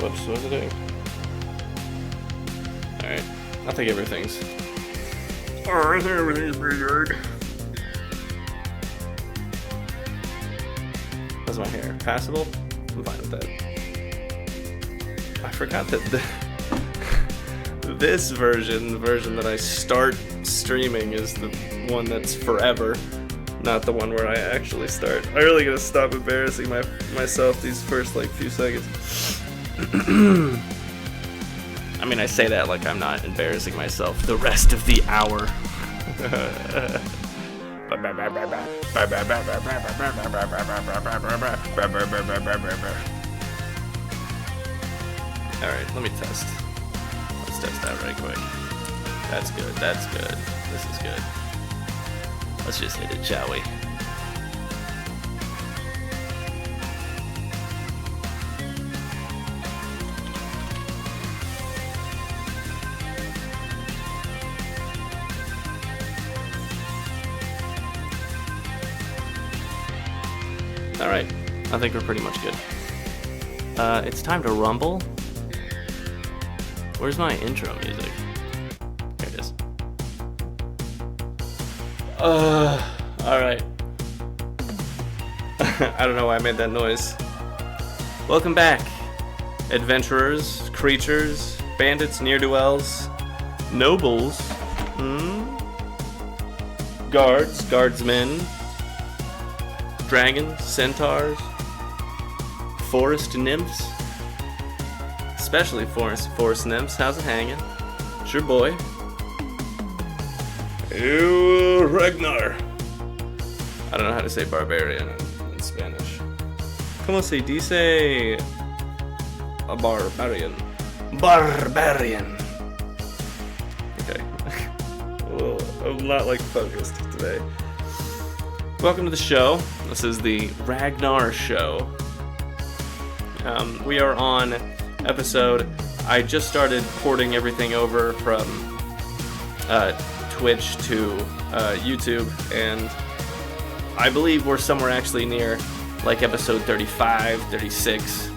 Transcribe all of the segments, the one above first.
Whoops, what was I doing? Alright, I think everything's pretty good. How's my hair? Passable? I'm fine with that. I forgot that this version, the version that I start streaming, is the one that's forever, not the one where I actually start. I really gotta stop embarrassing myself these first few seconds. I mean, I say that like I'm not embarrassing myself the rest of the hour. Alright, let me test. Let's test that right quick. That's good, that's good. This is good. Let's just hit it, shall we? Alright, I think we're pretty much good. It's time to rumble. Where's my intro music? Here it is. Alright. I don't know why I made that noise. Welcome back, adventurers, creatures, bandits, ne'er-do-wells, nobles, guardsmen, dragons, centaurs, forest nymphs, especially forest nymphs. How's it hanging? It's your boy, Ragnar. I don't know how to say barbarian in Spanish. ¿Cómo se dice a barbarian? Barbarian. Okay. Well, I'm not focused today. Welcome to the show. This is the Ragnar show. We are on episode. I just started porting everything over from Twitch to YouTube, and I believe we're somewhere actually near episode 35, 36.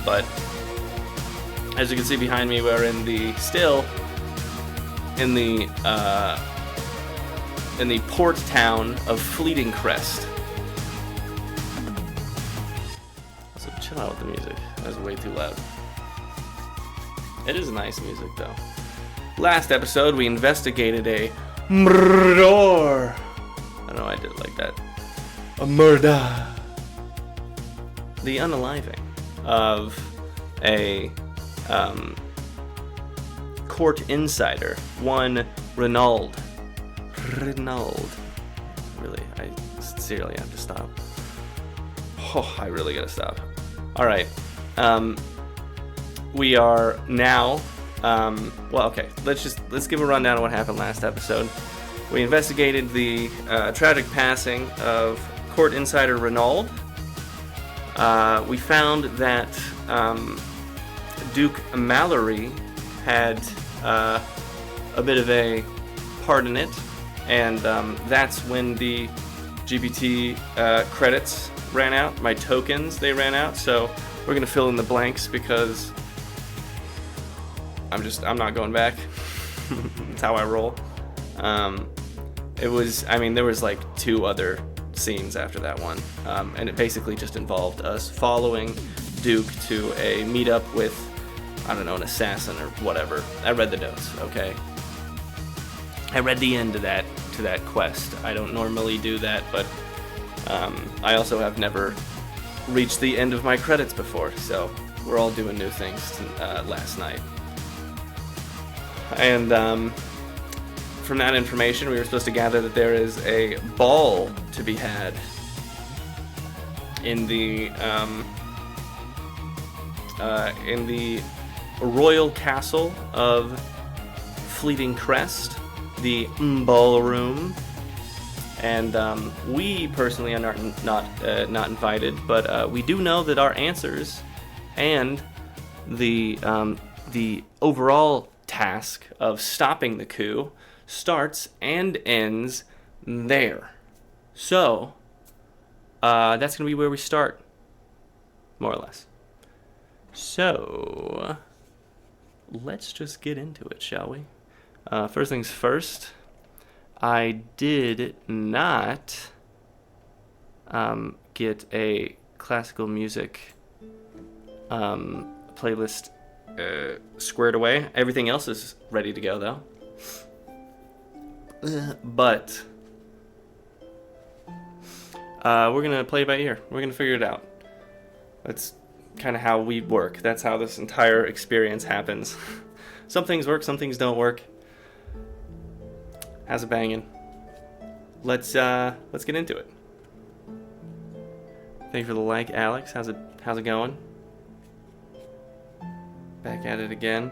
But as you can see behind me, we're still in the port town of Fleetingcrest. So chill out with the music. That's way too loud. It is nice music though. Last episode we investigated a murder. I don't know why I did it like that. A murder. The unaliving of a court insider, one Renaud. Really, I sincerely have to stop. Oh, I really gotta stop. Alright. We are now okay, let's give a rundown of what happened last episode. We investigated the tragic passing of court insider Renaud. We found that Duke Mallory had a bit of a part in it, and that's when the GPT credits ran out. My tokens, they ran out, so we're gonna fill in the blanks because I'm not going back. That's how I roll. There was 2 other scenes after that one, and it basically just involved us following Duke to a meetup with, I don't know, an assassin or whatever. I read the notes, okay? I read the end to that quest. I don't normally do that, but I also have never reached the end of my credits before, so we're all doing new things last night. And from that information, we were supposed to gather that there is a ball to be had in the royal castle of Fleetingcrest, the ballroom. And we personally are not invited, but we do know that our answers and the overall task of stopping the coup starts and ends there. So, that's going to be where we start, more or less. So, let's just get into it, shall we? First things first, I did not get a classical music playlist squared away. Everything else is ready to go, though. But we're going to play it by ear. We're going to figure it out. That's kind of how we work. That's how this entire experience happens. Some things work, some things don't work. How's it banging? Let's get into it. Thank you for the like, Alex. How's it going? Back at it again.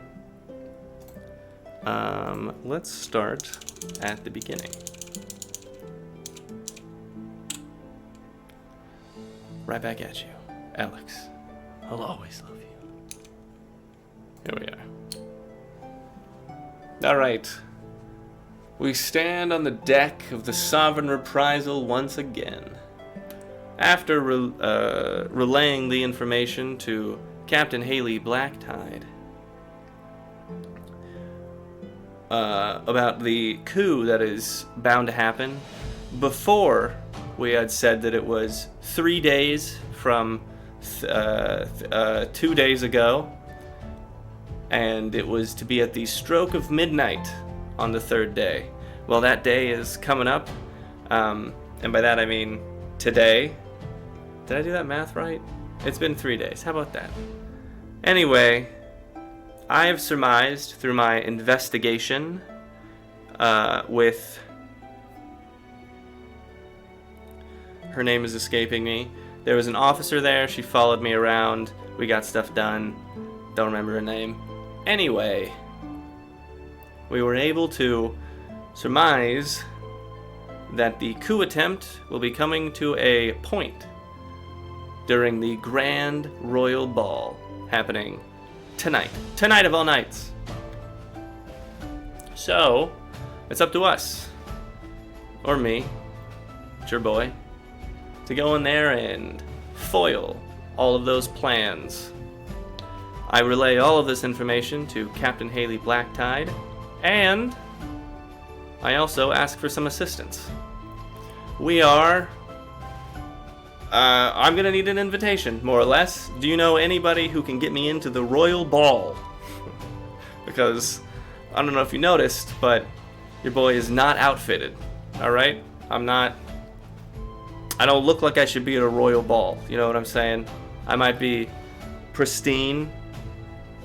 Let's start at the beginning. Right back at you, Alex. I'll always love you. Here we are. All right. We stand on the deck of the Sovereign Reprisal once again. After relaying the information to Captain Haley Blacktide about the coup that is bound to happen, before we had said that it was 3 days from 2 days ago, and it was to be at the stroke of midnight on the third day. Well, that day is coming up, and by that I mean today. Did I do that math right? It's been 3 days. How about that? Anyway, I have surmised through my investigation with... Her name is escaping me. There was an officer there. She followed me around. We got stuff done. Don't remember her name. Anyway, we were able to surmise that the coup attempt will be coming to a point during the Grand Royal Ball happening tonight. Tonight of all nights. So, it's up to us, or me, it's your boy, to go in there and foil all of those plans. I relay all of this information to Captain Haley Blacktide, and I also ask for some assistance. We are... I'm gonna need an invitation, more or less. Do you know anybody who can get me into the Royal Ball? Because, I don't know if you noticed, but your boy is not outfitted, alright? I don't look like I should be at a Royal Ball, you know what I'm saying? I might be pristine,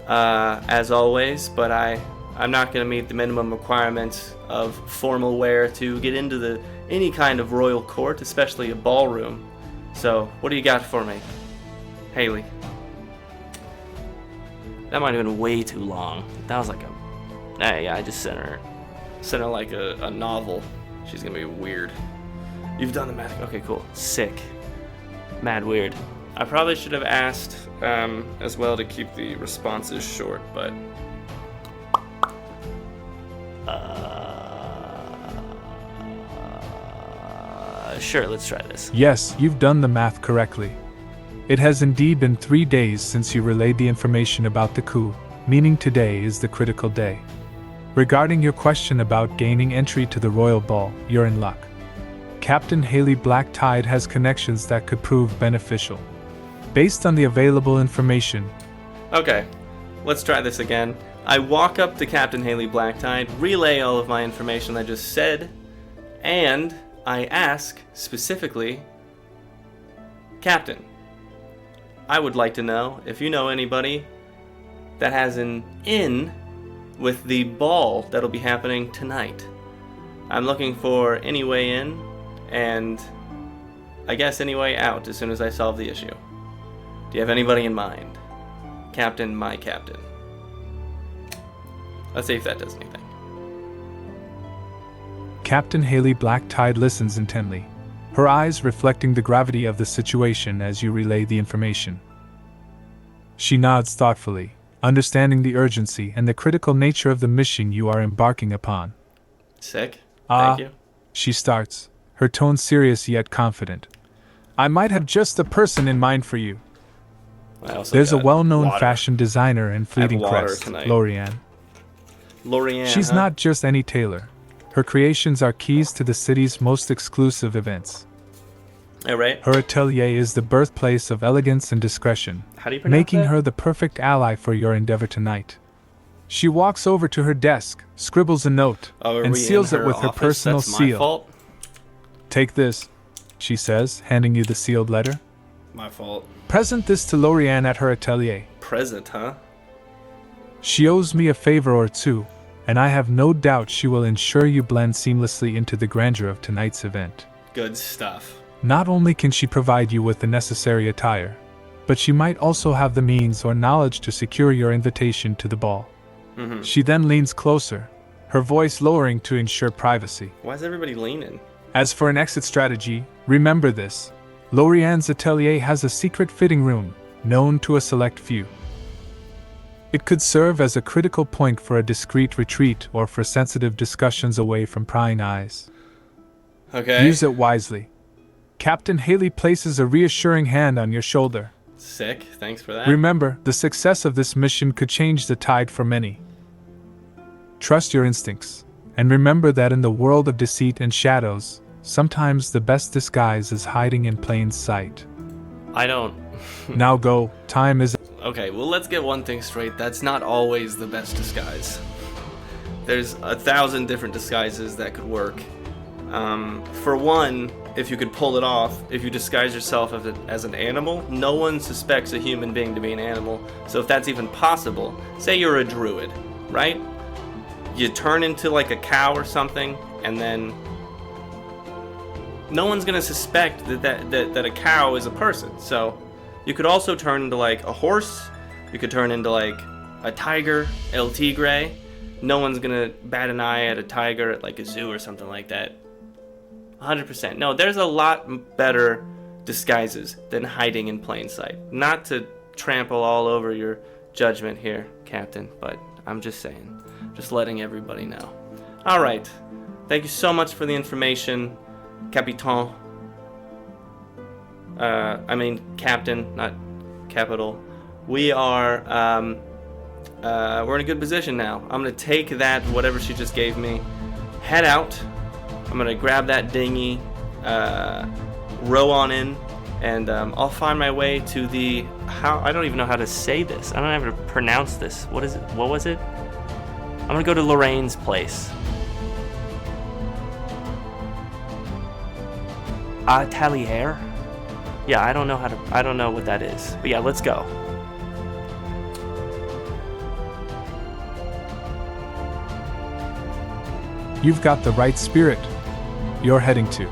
as always, but I'm not gonna meet the minimum requirements of formal wear to get into any kind of royal court, especially a ballroom. So, what do you got for me, Haley? That might have been way too long. That was like I just sent her like a novel. She's gonna be weird. You've done the math. Okay, cool. Sick. Mad weird. I probably should have asked as well to keep the responses short, but sure, let's try this. Yes, you've done the math correctly. It has indeed been 3 days since you relayed the information about the coup, meaning today is the critical day. Regarding your question about gaining entry to the Royal Ball, you're in luck. Captain Haley Blacktide has connections that could prove beneficial. Based on the available information... Okay, let's try this again. I walk up to Captain Haley Blacktide, relay all of my information I just said, and I ask specifically, Captain, I would like to know if you know anybody that has an in with the ball that'll be happening tonight. I'm looking for any way in, and I guess any way out as soon as I solve the issue. Do you have anybody in mind? Captain, my captain. Let's see if that does anything. Captain Haley Blacktide listens intently, her eyes reflecting the gravity of the situation as you relay the information. She nods thoughtfully, understanding the urgency and the critical nature of the mission you are embarking upon. Sick. Thank you. She starts, her tone serious yet confident. I might have just the person in mind for you. There's a well-known fashion designer in Fleetingcrest, Lorianne. She's not just any tailor. Her creations are keys to the city's most exclusive events. Right. Her atelier is the birthplace of elegance and discretion, making her the perfect ally for your endeavor tonight. She walks over to her desk, scribbles a note, and seals it with her personal seal. Take this, she says, handing you the sealed letter. My fault. Present this to Lorianne at her atelier. Present, huh? She owes me a favor or two, and I have no doubt she will ensure you blend seamlessly into the grandeur of tonight's event. Good stuff. Not only can she provide you with the necessary attire, but she might also have the means or knowledge to secure your invitation to the ball. Mm-hmm. She then leans closer, her voice lowering to ensure privacy. Why is everybody leaning? As for an exit strategy, remember this. Lorianne's atelier has a secret fitting room, known to a select few. It could serve as a critical point for a discreet retreat or for sensitive discussions away from prying eyes. Okay. Use it wisely. Captain Haley places a reassuring hand on your shoulder. Sick, thanks for that. Remember, the success of this mission could change the tide for many. Trust your instincts, and remember that in the world of deceit and shadows, sometimes the best disguise is hiding in plain sight. I don't... Now go, time is... Okay, well, let's get one thing straight. That's not always the best disguise. There's 1,000 different disguises that could work. For one, if you could pull it off, if you disguise yourself as an animal, no one suspects a human being to be an animal. So if that's even possible, say you're a druid, right? You turn into like a cow or something, and then no one's gonna suspect that a cow is a person. So you could also turn into like a horse. You could turn into like a tiger, El Tigre. No one's gonna bat an eye at a tiger at like a zoo or something like that. 100%. No, there's a lot better disguises than hiding in plain sight. Not to trample all over your judgment here, Captain, but I'm just saying. Just letting everybody know. Alright. Thank you so much for the information, Capitan. Captain, not capital. We are, we're in a good position now. I'm gonna take that, whatever she just gave me, head out. I'm gonna grab that dinghy, row on in, and I'll find my way to the... I don't even know how to say this. I don't know how to pronounce this. What is it? What was it? I'm gonna go to Lorraine's place. Atelier? Yeah, I don't know what that is. But yeah, let's go. You've got the right spirit. You're heading to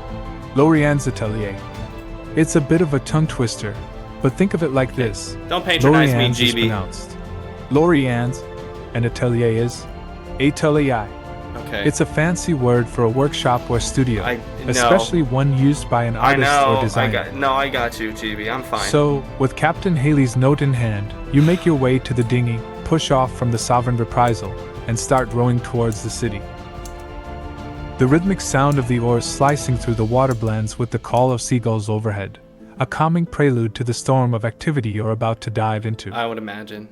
Lorianne's atelier. It's a bit of a tongue twister, but think of it like this. Don't patronize Lorianne's me, is GB. pronounced Lorianne's, and atelier is atelier. Okay. It's a fancy word for a workshop or studio, especially one used by an artist or designer. I got you, GB. I'm fine. So, with Captain Haley's note in hand, you make your way to the dinghy, push off from the Sovereign Reprisal, and start rowing towards the city. The rhythmic sound of the oars slicing through the water blends with the call of seagulls overhead, a calming prelude to the storm of activity you're about to dive into. I would imagine.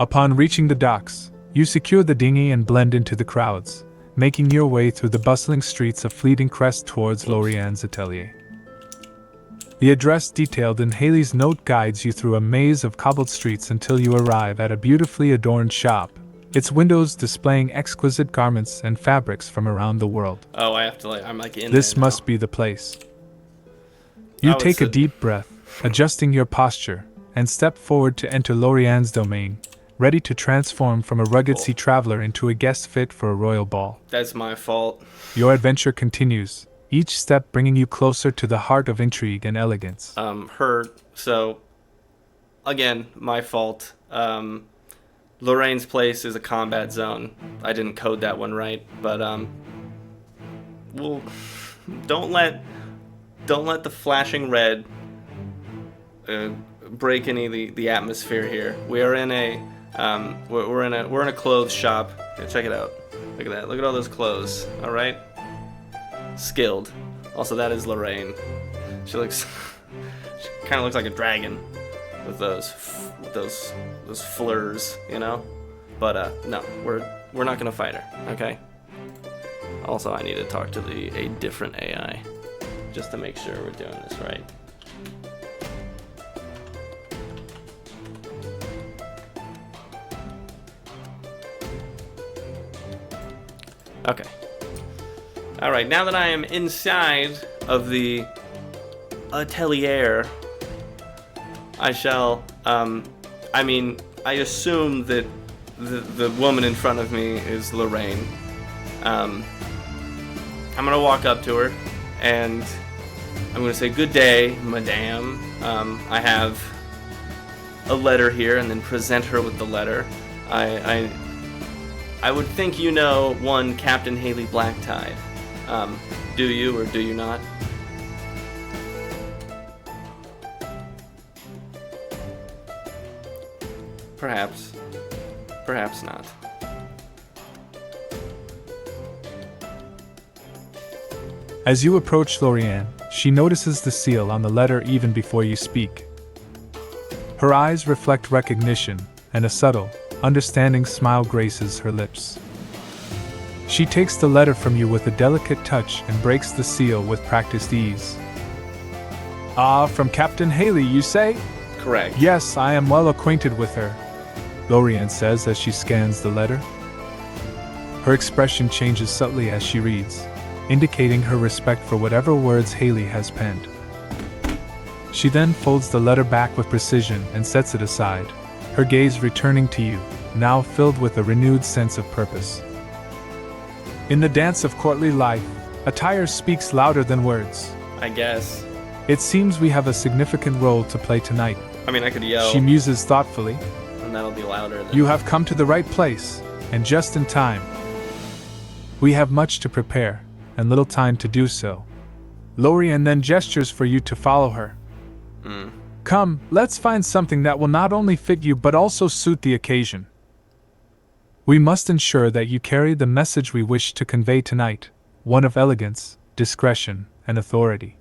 Upon reaching the docks, you secure the dinghy and blend into the crowds, making your way through the bustling streets of Fleetingcrest towards Lorianne's atelier. The address detailed in Haley's note guides you through a maze of cobbled streets until you arrive at a beautifully adorned shop, its windows displaying exquisite garments and fabrics from around the world. Oh, I'm like in This there must now. be the place. You take a deep breath, adjusting your posture, and step forward to enter Lorianne's domain, ready to transform from a rugged sea traveler into a guest fit for a royal ball. That's my fault. Your adventure continues, each step bringing you closer to the heart of intrigue and elegance. So, again, my fault. Lorraine's place is a combat zone. I didn't code that one right, but well, don't let the flashing red break any of the atmosphere here. We are in a We're in a clothes shop. Here, check it out. Look at that. Look at all those clothes. All right. Skilled. Also, that is Lorraine. She kind of looks like a dragon with those fleurs, you know. But no, we're not gonna fight her. Okay. Also, I need to talk to a different AI just to make sure we're doing this right. Okay. Alright, now that I am inside of the atelier, I shall, I assume that the woman in front of me is Lorraine. I'm gonna walk up to her, and I'm gonna say, "Good day, madame. I have a letter here," and then present her with the letter. I would think you know one Captain Haley Blacktide. Do you or do you not? Perhaps. Perhaps not. As you approach Lorianne, she notices the seal on the letter even before you speak. Her eyes reflect recognition, and a subtle, understanding smile graces her lips. She takes the letter from you with a delicate touch and breaks the seal with practiced ease. "Ah, from Captain Haley, you say?" Correct. "Yes, I am well acquainted with her," Lorianne says as she scans the letter. Her expression changes subtly as she reads, indicating her respect for whatever words Haley has penned. She then folds the letter back with precision and sets it aside, her gaze returning to you, now filled with a renewed sense of purpose. In the dance of courtly life, attire speaks louder than words. I guess. It seems we have a significant role to play tonight. I mean, I could yell. She muses thoughtfully. And that'll be louder than... You have come to the right place, and just in time. We have much to prepare, and little time to do so. Lorianne then gestures for you to follow her. Come, let's find something that will not only fit you but also suit the occasion. We must ensure that you carry the message we wish to convey tonight, one of elegance, discretion, and authority.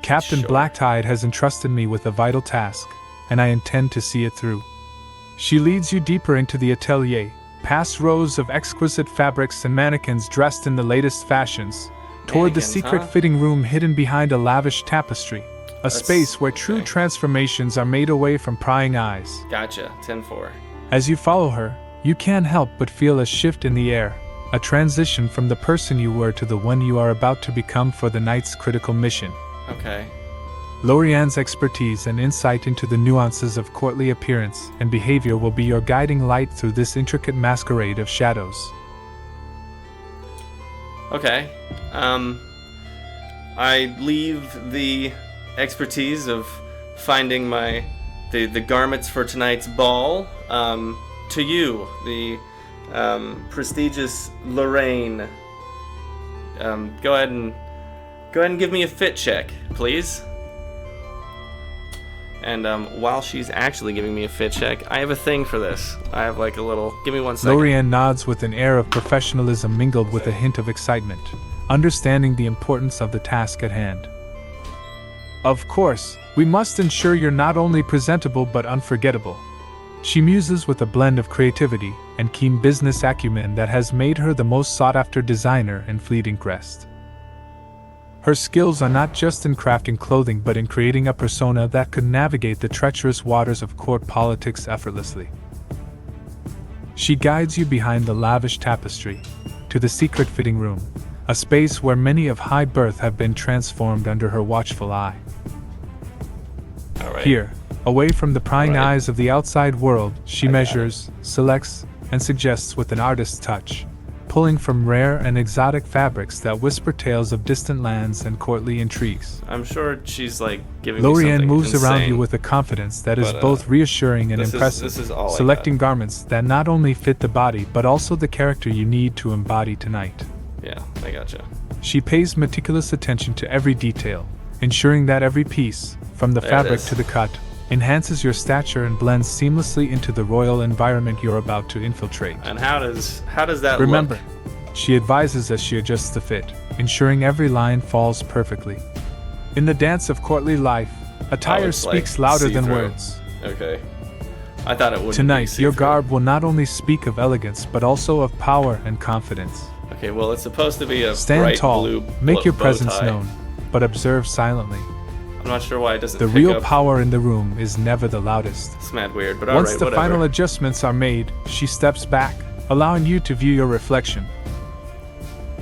Captain Blacktide has entrusted me with a vital task, and I intend to see it through. She leads you deeper into the atelier, past rows of exquisite fabrics and mannequins dressed in the latest fashions, toward the secret fitting room hidden behind a lavish tapestry, a space where true transformations are made away from prying eyes. Gotcha, 10-4. As you follow her, you can't help but feel a shift in the air, a transition from the person you were to the one you are about to become for the night's critical mission. Okay. Lorianne's expertise and insight into the nuances of courtly appearance and behavior will be your guiding light through this intricate masquerade of shadows. Okay. I leave the expertise of finding the garments for tonight's ball to you, the prestigious Lorraine. Go ahead and give me a fit check, please. And while she's actually giving me a fit check, I have a thing for this. I have like a little... Give me 1 second. Lorianne nods with an air of professionalism mingled with a hint of excitement, understanding the importance of the task at hand. Of course, we must ensure you're not only presentable but unforgettable. She muses with a blend of creativity and keen business acumen that has made her the most sought-after designer in Fleetingcrest. Her skills are not just in crafting clothing but in creating a persona that could navigate the treacherous waters of court politics effortlessly. She guides you behind the lavish tapestry, to the secret fitting room, a space where many of high birth have been transformed under her watchful eye. Here, away from the prying eyes of the outside world, she measures, selects, and suggests with an artist's touch, pulling from rare and exotic fabrics that whisper tales of distant lands and courtly intrigues. I'm sure she's like giving me Lorianne something moves insane. around you with a confidence that is both reassuring and impressive, this is all selecting garments that not only fit the body but also the character you need to embody tonight. Yeah, I gotcha. She pays meticulous attention to every detail, ensuring that every piece, from the fabric to the cut, enhances your stature and blends seamlessly into the royal environment you're about to infiltrate. And how does that Remember, look? she advises as she adjusts the fit, ensuring every line falls perfectly. In the dance of courtly life, attire it's speaks like louder than see-through. words. Okay. I thought it would be Tonight, your see-through. garb will not only speak of elegance but also of power and confidence. Okay, well, it's supposed to be a Stand bright tall, blue make your bow presence tie. known, but observe silently. I'm not sure why it doesn't The pick real up. power in the room is never the loudest. It's mad weird, but Once alright, the whatever. final adjustments are made, she steps back, allowing you to view your reflection.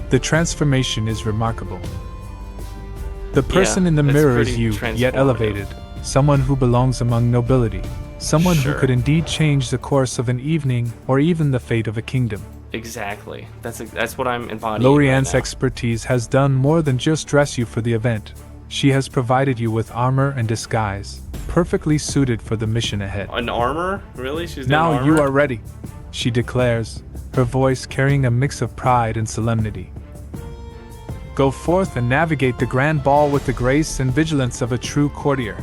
The transformation is remarkable. The person in the it's mirror is pretty you, yet transformative. elevated, someone who belongs among nobility, someone Sure. who could indeed change the course of an evening or even the fate of a kingdom. Exactly. That's what I'm embodying Lorianne's right now. expertise has done more than just dress you for the event. She has provided you with armor and disguise, perfectly suited for the mission ahead. An armor? Really? She's Now doing you armor? are ready, she declares, her voice carrying a mix of pride and solemnity. Go forth and navigate the grand ball with the grace and vigilance of a true courtier.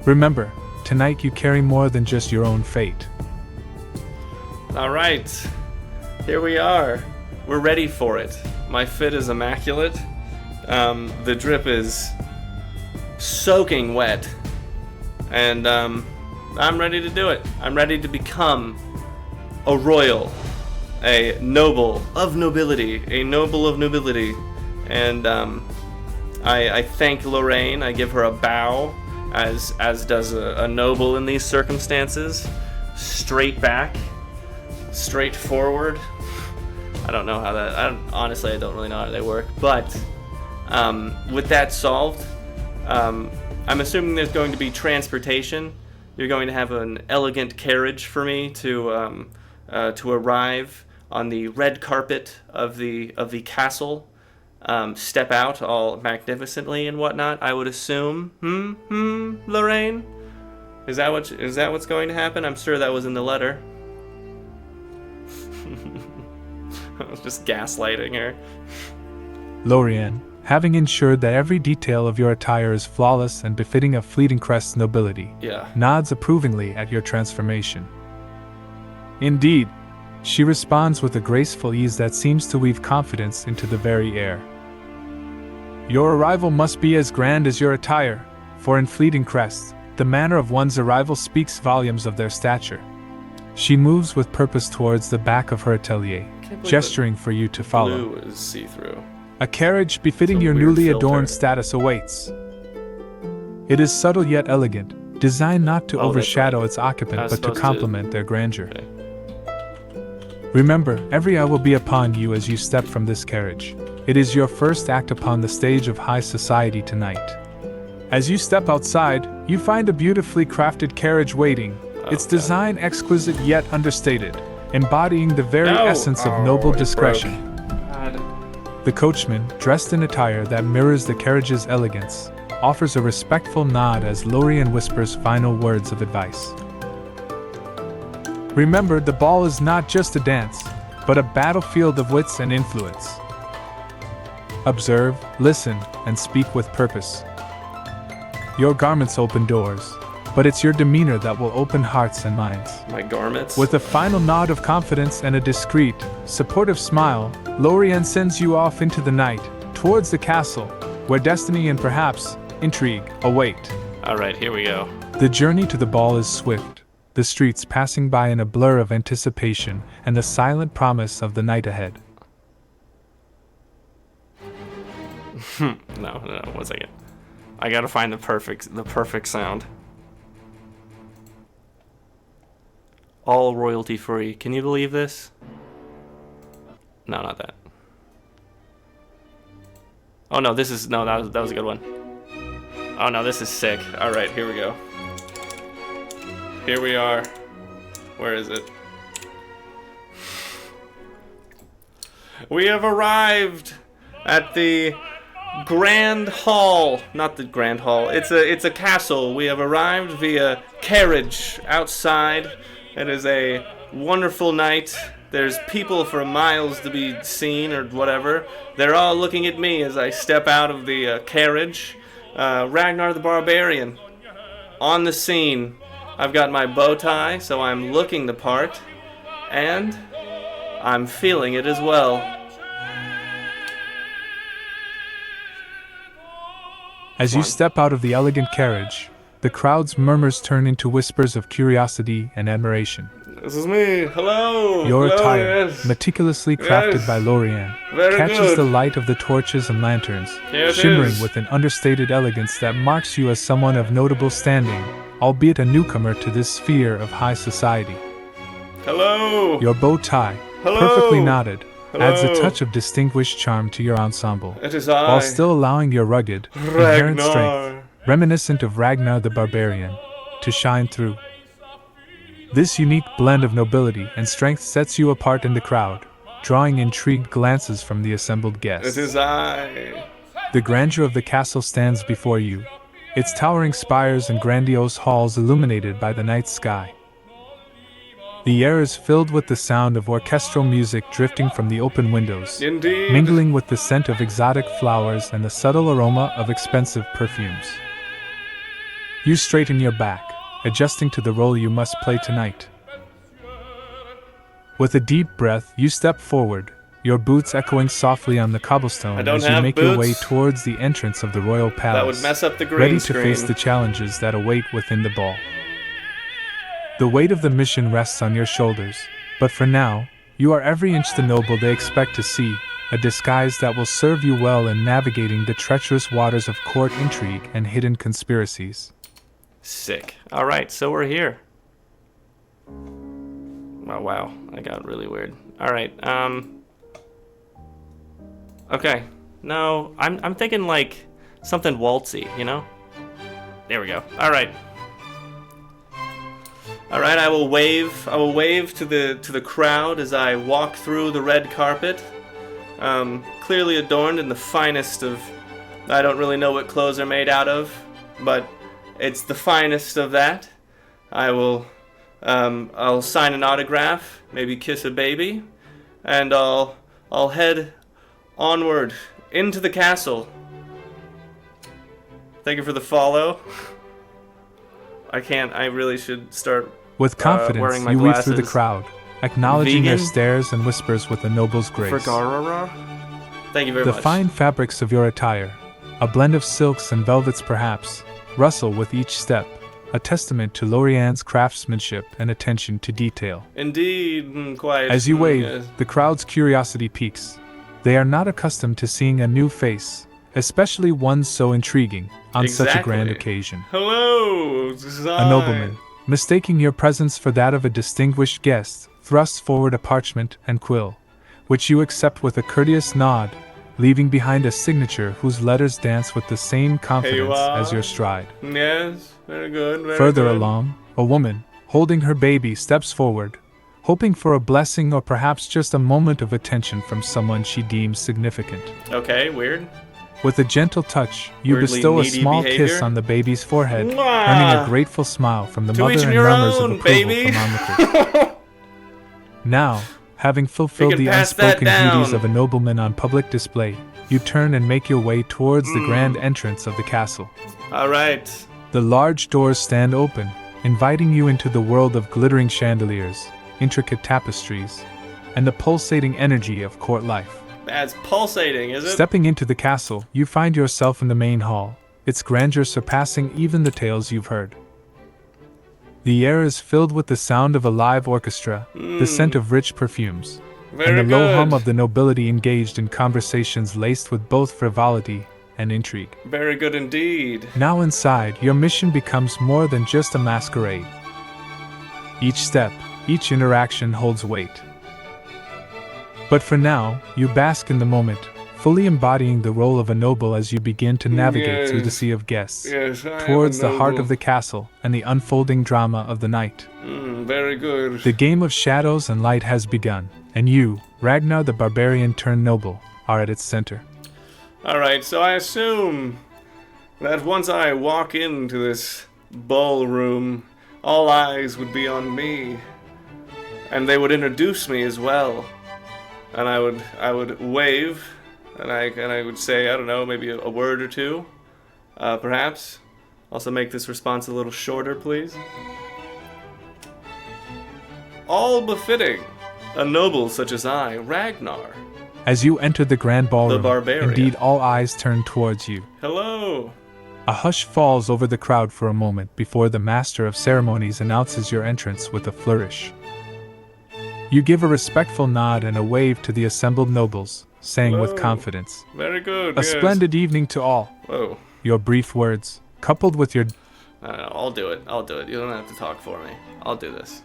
Remember, tonight you carry more than just your own fate. Alright. Here we are. We're ready for it. My fit is immaculate. The drip is soaking wet. And I'm ready to do it. I'm ready to become a royal, a noble of nobility, a noble of nobility. And I thank Lorraine. I give her a bow, as does a noble in these circumstances. Straight back, straight forward. I don't know how that. Honestly, I don't really know how they work. But with that solved, I'm assuming there's going to be transportation. You're going to have an elegant carriage for me to arrive on the red carpet of the castle, step out all magnificently and whatnot. I would assume. Lorraine, is that what's going to happen? I'm sure that was in the letter. I was just gaslighting her. Lorianne, having ensured that every detail of your attire is flawless and befitting of Fleetingcrest's nobility, Yeah. nods approvingly at your transformation. Indeed, she responds with a graceful ease that seems to weave confidence into the very air. Your arrival must be as grand as your attire, for in Fleetingcrest, the manner of one's arrival speaks volumes of their stature. She moves with purpose towards the back of her atelier, gesturing for you to follow. Blue is see-through. A carriage befitting It's a your weird newly filter. adorned status awaits. It is subtle yet elegant, designed not to Oh, that's overshadow right. its I occupant was but to supposed to- complement their grandeur. Okay. Remember, every eye will be upon you as you step from this carriage. It is your first act upon the stage of high society tonight. As you step outside, you find a beautifully crafted carriage waiting, its God. design exquisite yet understated, embodying the very No! essence of Oh, noble it discretion. God. The coachman, dressed in attire that mirrors the carriage's elegance, offers a respectful nod as Lorianne whispers final words of advice. Remember, the ball is not just a dance, but a battlefield of wits and influence. Observe, listen, and speak with purpose. Your garments open doors, but it's your demeanor that will open hearts and minds. My garments? With a final nod of confidence and a discreet, supportive smile, Lorianne sends you off into the night, towards the castle, where destiny and perhaps intrigue await. Alright, here we go. The journey to the ball is swift, the streets passing by in a blur of anticipation and the silent promise of the night ahead. No, 1 second. I gotta find the perfect sound. All royalty free. Can you believe this? No, not that. Oh no, that was a good one. Oh no, this is sick. Alright, here we go. Here we are. Where is it? We have arrived at the Grand Hall. Not the Grand Hall. It's a castle. We have arrived via carriage outside. It is a wonderful night. There's people for miles to be seen or whatever. They're all looking at me as I step out of the carriage. Ragnar the Barbarian on the scene. I've got my bow tie, so I'm looking the part, and I'm feeling it as well. As you step out of the elegant carriage, the crowd's murmurs turn into whispers of curiosity and admiration. This is me. Hello. Your Hello, attire, yes. meticulously crafted Yes. by Lorianne, Very catches good. the light of the torches and lanterns, Here it shimmering is. with an understated elegance that marks you as someone of notable standing, albeit a newcomer to this sphere of high society. Hello. Your bow tie, Hello. perfectly knotted, adds a Hello. touch of distinguished charm to your ensemble, It is I. while still allowing your rugged, inherent strength, Ragnar. reminiscent of Ragnar the Barbarian, to shine through. This unique blend of nobility and strength sets you apart in the crowd, drawing intrigued glances from the assembled guests. It is I. The grandeur of the castle stands before you, its towering spires and grandiose halls illuminated by the night sky. The air is filled with the sound of orchestral music drifting from the open windows, Indeed. mingling with the scent of exotic flowers and the subtle aroma of expensive perfumes. You straighten your back, adjusting to the role you must play tonight. With a deep breath, you step forward, your boots echoing softly on the cobblestone I don't as you have make your way boots. towards the entrance of the royal palace, That would mess up the green ready screen. to face the challenges that await within the ball. The weight of the mission rests on your shoulders, but for now, you are every inch the noble they expect to see, a disguise that will serve you well in navigating the treacherous waters of court intrigue and hidden conspiracies. Sick. All right, so we're here. Oh wow, I got really weird. All right. Okay. No, I'm thinking like something waltzy, you know? There we go. All right. All right, I will wave to the crowd as I walk through the red carpet. Clearly adorned in the finest of, I don't really know what clothes are made out of, but it's the finest of that. I'll sign an autograph, maybe kiss a baby, and I'll head onward into the castle. Thank you for the follow. I really should start With confidence, wearing my you weave through the glasses. crowd, acknowledging their Vegan? stares and whispers with a noble's grace. for Garara. Thank you very The much. fine fabrics of your attire, a blend of silks and velvets perhaps, rustle with each step, a testament to Lorianne's craftsmanship and attention to detail. Indeed, quite. As you wave, yes. the crowd's curiosity peaks. They are not accustomed to seeing a new face, especially one so intriguing, on such a grand Exactly. occasion. Hello, A nobleman, mistaking your presence for that of a distinguished guest, thrusts forward a parchment and quill, which you accept with a courteous nod, leaving behind a signature whose letters dance with the same confidence are. as your stride. Yes, very good. Very Further good. along, a woman, holding her baby, steps forward, hoping for a blessing or perhaps just a moment of attention from someone she deems significant. Okay, weird. With a gentle touch, you Weirdly bestow a needy small behavior. kiss on the baby's forehead, Mwah! earning a grateful smile from the To mother each and your murmurs own, of approval baby. from onlookers. Now, having fulfilled We can the pass that unspoken duties down. of a nobleman on public display, you turn and make your way towards the grand entrance of the castle. All right. The large doors stand open, inviting you into the world of glittering chandeliers, intricate tapestries, and the pulsating energy of court life. That's pulsating, is it? Stepping into the castle, you find yourself in the main hall, its grandeur surpassing even the tales you've heard. The air is filled with the sound of a live orchestra, the scent of rich perfumes, Very and the low good. hum of the nobility engaged in conversations laced with both frivolity and intrigue. Very good indeed. Now inside, your mission becomes more than just a masquerade. Each step, each interaction holds weight. But for now, you bask in the moment, fully embodying the role of a noble as you begin to navigate through the sea of guests, Yes, I am towards a the heart noble. of the castle and the unfolding drama of the night. Very good. The game of shadows and light has begun, and you, Ragnar the barbarian turned noble, are at its center. All right, so I assume that once I walk into this ballroom, all eyes would be on me, and they would introduce me as well. And I would wave, and I would say, I don't know, maybe a word or two, perhaps. Also make this response a little shorter, please. All befitting a noble such as I, Ragnar. As you enter the grand ballroom, barbarian. indeed all eyes turn towards you. Hello. A hush falls over the crowd for a moment before the master of ceremonies announces your entrance with a flourish. You give a respectful nod and a wave to the assembled nobles, saying Hello. with confidence, Very good. "A splendid evening to all." Whoa. Your brief words, coupled with your No, I'll do it. You don't have to talk for me. I'll do this.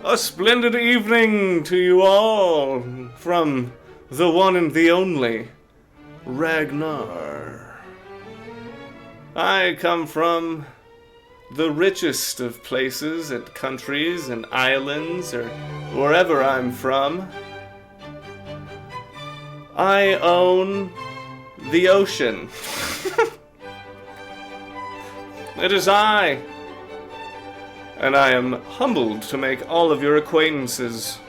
A splendid evening to you all from the one and the only Ragnar. I come from the richest of places and countries and islands, or wherever I'm from. I own the ocean. It is I. And I am humbled to make all of your acquaintances.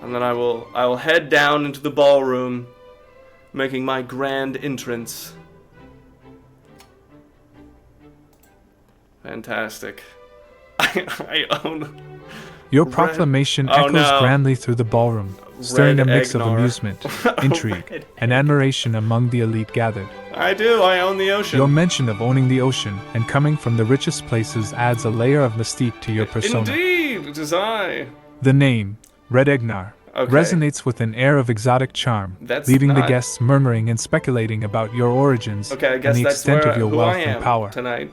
And then I will head down into the ballroom, making my grand entrance. Fantastic. I own... Your proclamation echoes grandly through the ballroom, stirring a mix of amusement, intrigue, and admiration among the elite gathered. I do, I own the ocean. Your mention of owning the ocean and coming from the richest places adds a layer of mystique to your persona. Indeed, it is I. The name, Ragnar, resonates with an air of exotic charm, leaving the guests murmuring and speculating about your origins and the extent of your wealth and power. Tonight.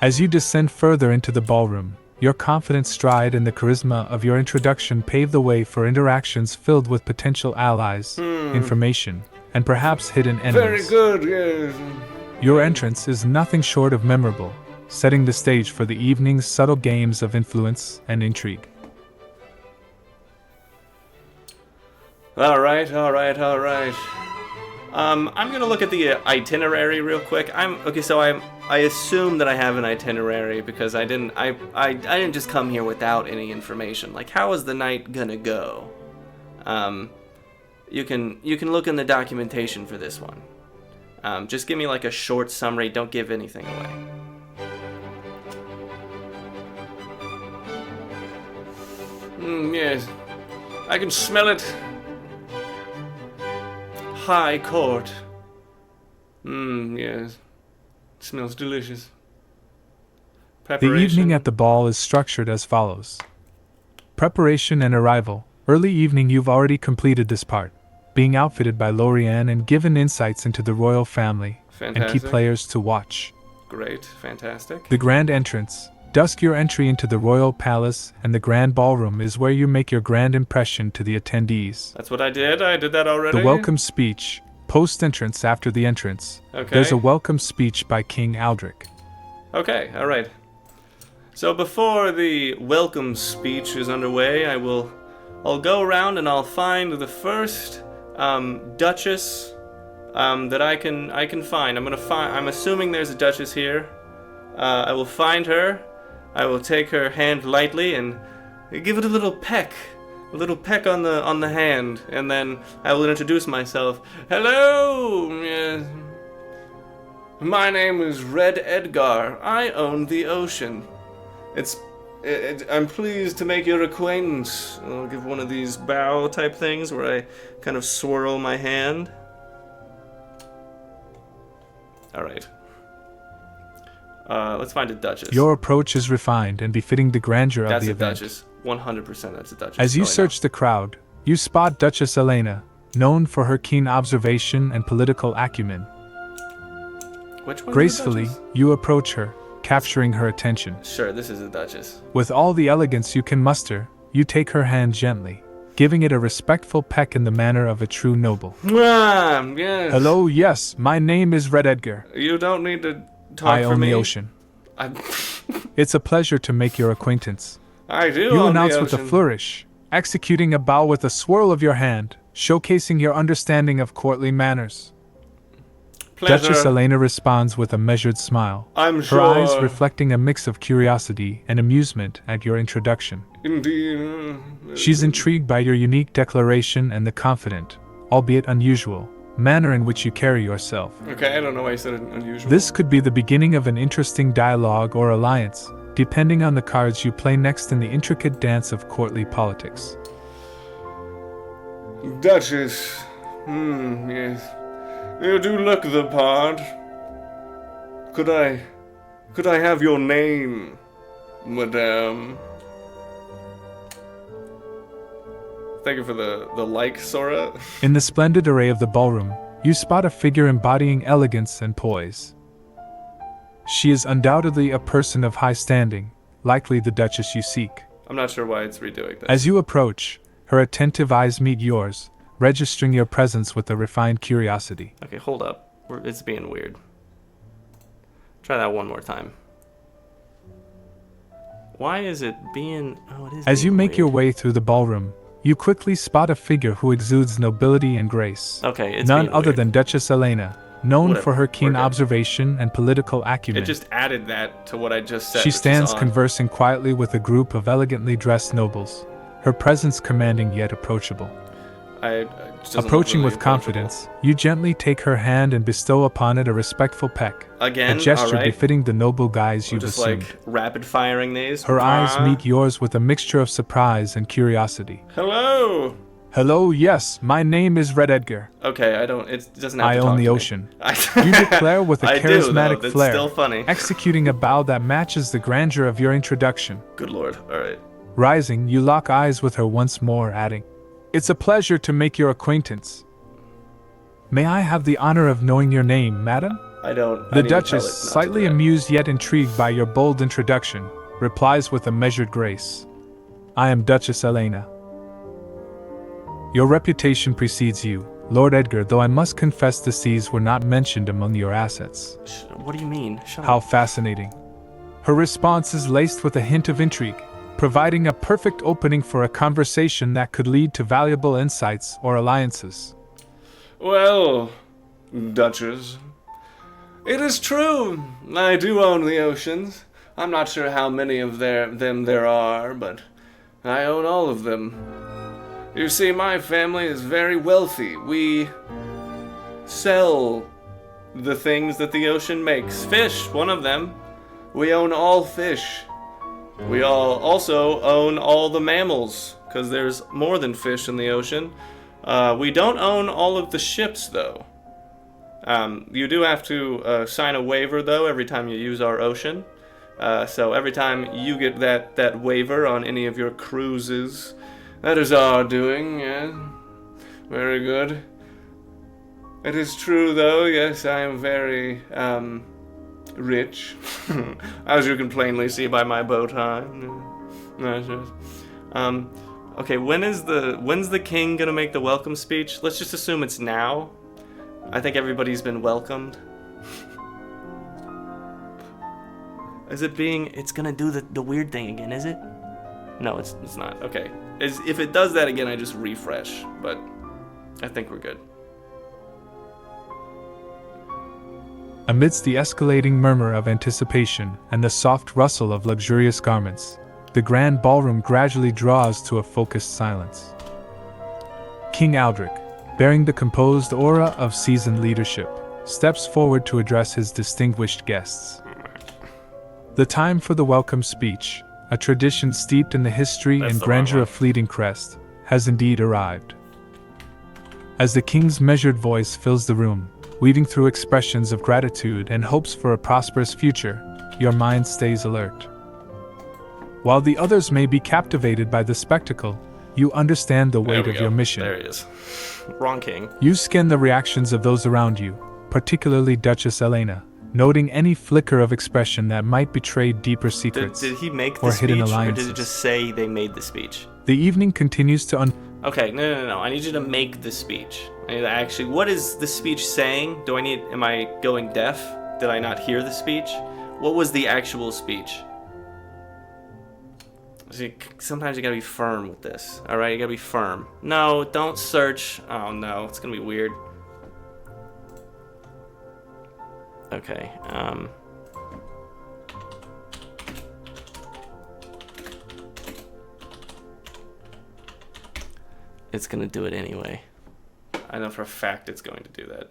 As you descend further into the ballroom, your confident stride and the charisma of your introduction pave the way for interactions filled with potential allies, information, and perhaps hidden enemies. Very good, yes. Your entrance is nothing short of memorable, setting the stage for the evening's subtle games of influence and intrigue. All right. I'm gonna look at the itinerary real quick. I assume that I have an itinerary because I didn't just come here without any information. Like, how is the night gonna go? You can look in the documentation for this one. Just give me like a short summary. Don't give anything away. Yes, I can smell it. High court. Yes. It smells delicious. The evening at the ball is structured as follows. Preparation and arrival. Early evening, you've already completed this part, being outfitted by Lorianne and given insights into the royal family and key players to watch. Great, fantastic. The grand entrance. Dusk, your entry into the royal palace and the grand ballroom is where you make your grand impression to the attendees. That's what I did. I did that already. The welcome speech. Post-entrance, after the entrance. Okay. There's a welcome speech by King Aldrich. Okay, alright. So before the welcome speech is underway, I'll go around and I'll find the first duchess that I can find. I'm assuming there's a duchess here. I will find her. I will take her hand lightly and give it a little peck on the hand, and then I will introduce myself. Hello, yes. My name is Red Edgar. I own the ocean. I'm pleased to make your acquaintance. I'll give one of these bow type things where I kind of swirl my hand. All right. Let's find a duchess. Your approach is refined and befitting the grandeur of the event. That's a duchess. 100% that's a duchess. As you search the crowd, you spot Duchess Elena, known for her keen observation and political acumen. Which one? Gracefully, you approach her, capturing her attention. Sure, this is a duchess. With all the elegance you can muster, you take her hand gently, giving it a respectful peck in the manner of a true noble. Yes. Hello, yes, my name is Red Edgar. You don't need to talk for me. I own the ocean. It's a pleasure to make your acquaintance. I do. You announce with a flourish, executing a bow with a swirl of your hand, showcasing your understanding of courtly manners. Pleasure. Duchess Elena responds with a measured smile, I'm sure. Her eyes reflecting a mix of curiosity and amusement at your introduction. Indeed. She's intrigued by your unique declaration and the confident, albeit unusual, manner in which you carry yourself. Okay, I don't know why you said unusual. This could be the beginning of an interesting dialogue or alliance, depending on the cards you play next in the intricate dance of courtly politics. Duchess. Yes. You do look the part. Could I have your name, madame? Thank you for the like, Sora. In the splendid array of the ballroom, you spot a figure embodying elegance and poise. She is undoubtedly a person of high standing, likely the Duchess you seek. I'm not sure why it's redoing this. As you approach, her attentive eyes meet yours, registering your presence with a refined curiosity. Okay, hold up. It's being weird. Try that one more time. Why is it being... Oh, it is. As you make weird. your way through the ballroom, you quickly spot a figure who exudes nobility and grace. Okay, it's none being other weird. than Duchess Elena, known Whatever, for her keen we're good. observation and political acumen. It just added that to what I just said. She which is stands odd. conversing quietly with a group of elegantly dressed nobles, her presence commanding yet approachable. It just doesn't look Approaching really with confidence, you gently take her hand and bestow upon it a respectful peck, Again, a gesture all right. befitting the noble guise I'm you've just assumed. like rapid firing these. Her eyes Ah. meet yours with a mixture of surprise and curiosity. Hello. Hello, yes, my name is Red Edgar. Okay, it doesn't have I to own talk the to me. ocean. You declare with a I do, though. charismatic That's flair, still funny. executing a bow that matches the grandeur of your introduction. Good lord. All right. Rising, you lock eyes with her once more, adding, "It's a pleasure to make your acquaintance. May I have the honor of knowing your name, madam?" I don't. The Duchess, slightly amused. amused yet intrigued by your bold introduction, replies with a measured grace, "I am Duchess Elena. Your reputation precedes you, Lord Edgar, though I must confess the seas were not mentioned among your assets." What do you mean? Shut How up. fascinating. Her response is laced with a hint of intrigue, providing a perfect opening for a conversation that could lead to valuable insights or alliances. Well, Duchess, it is true. I do own the oceans. I'm not sure how many of them there are, but I own all of them. You see, my family is very wealthy. We sell the things that the ocean makes. Fish, one of them. We own all fish. We all also own all the mammals, because there's more than fish in the ocean. We don't own all of the ships, though. You do have to sign a waiver, though, every time you use our ocean. So every time you get that waiver on any of your cruises, that is our doing, yeah. Very good. It is true, though, yes, I am very, rich. As you can plainly see by my bow tie. Okay, when's the king gonna make the welcome speech? Let's just assume it's now. I think everybody's been welcomed. It's gonna do the weird thing again, is it? No, it's not. Okay. If it does that again, I just refresh, but I think we're good. Amidst the escalating murmur of anticipation and the soft rustle of luxurious garments, the grand ballroom gradually draws to a focused silence. King Aldrich, bearing the composed aura of seasoned leadership, steps forward to address his distinguished guests. The time for the welcome speech, a tradition steeped in the history and grandeur of Fleetingcrest, has indeed arrived. As the king's measured voice fills the room, weaving through expressions of gratitude and hopes for a prosperous future, your mind stays alert. While the others may be captivated by the spectacle, you understand the weight of your mission. There he is. Wrong king. You scan the reactions of those around you, particularly Duchess Elena, noting any flicker of expression that might betray deeper secrets Did he make the or speech, hidden or alliances. did it just say they made the speech? The evening continues to Okay, no. I need you to make the speech. I need to actually. What is the speech saying? Am I going deaf? Did I not hear the speech? What was the actual speech? See, sometimes you gotta be firm with this. All right, you gotta be firm. No, don't search. Oh no, it's gonna be weird. Okay. It's gonna do it anyway. I know for a fact it's going to do that.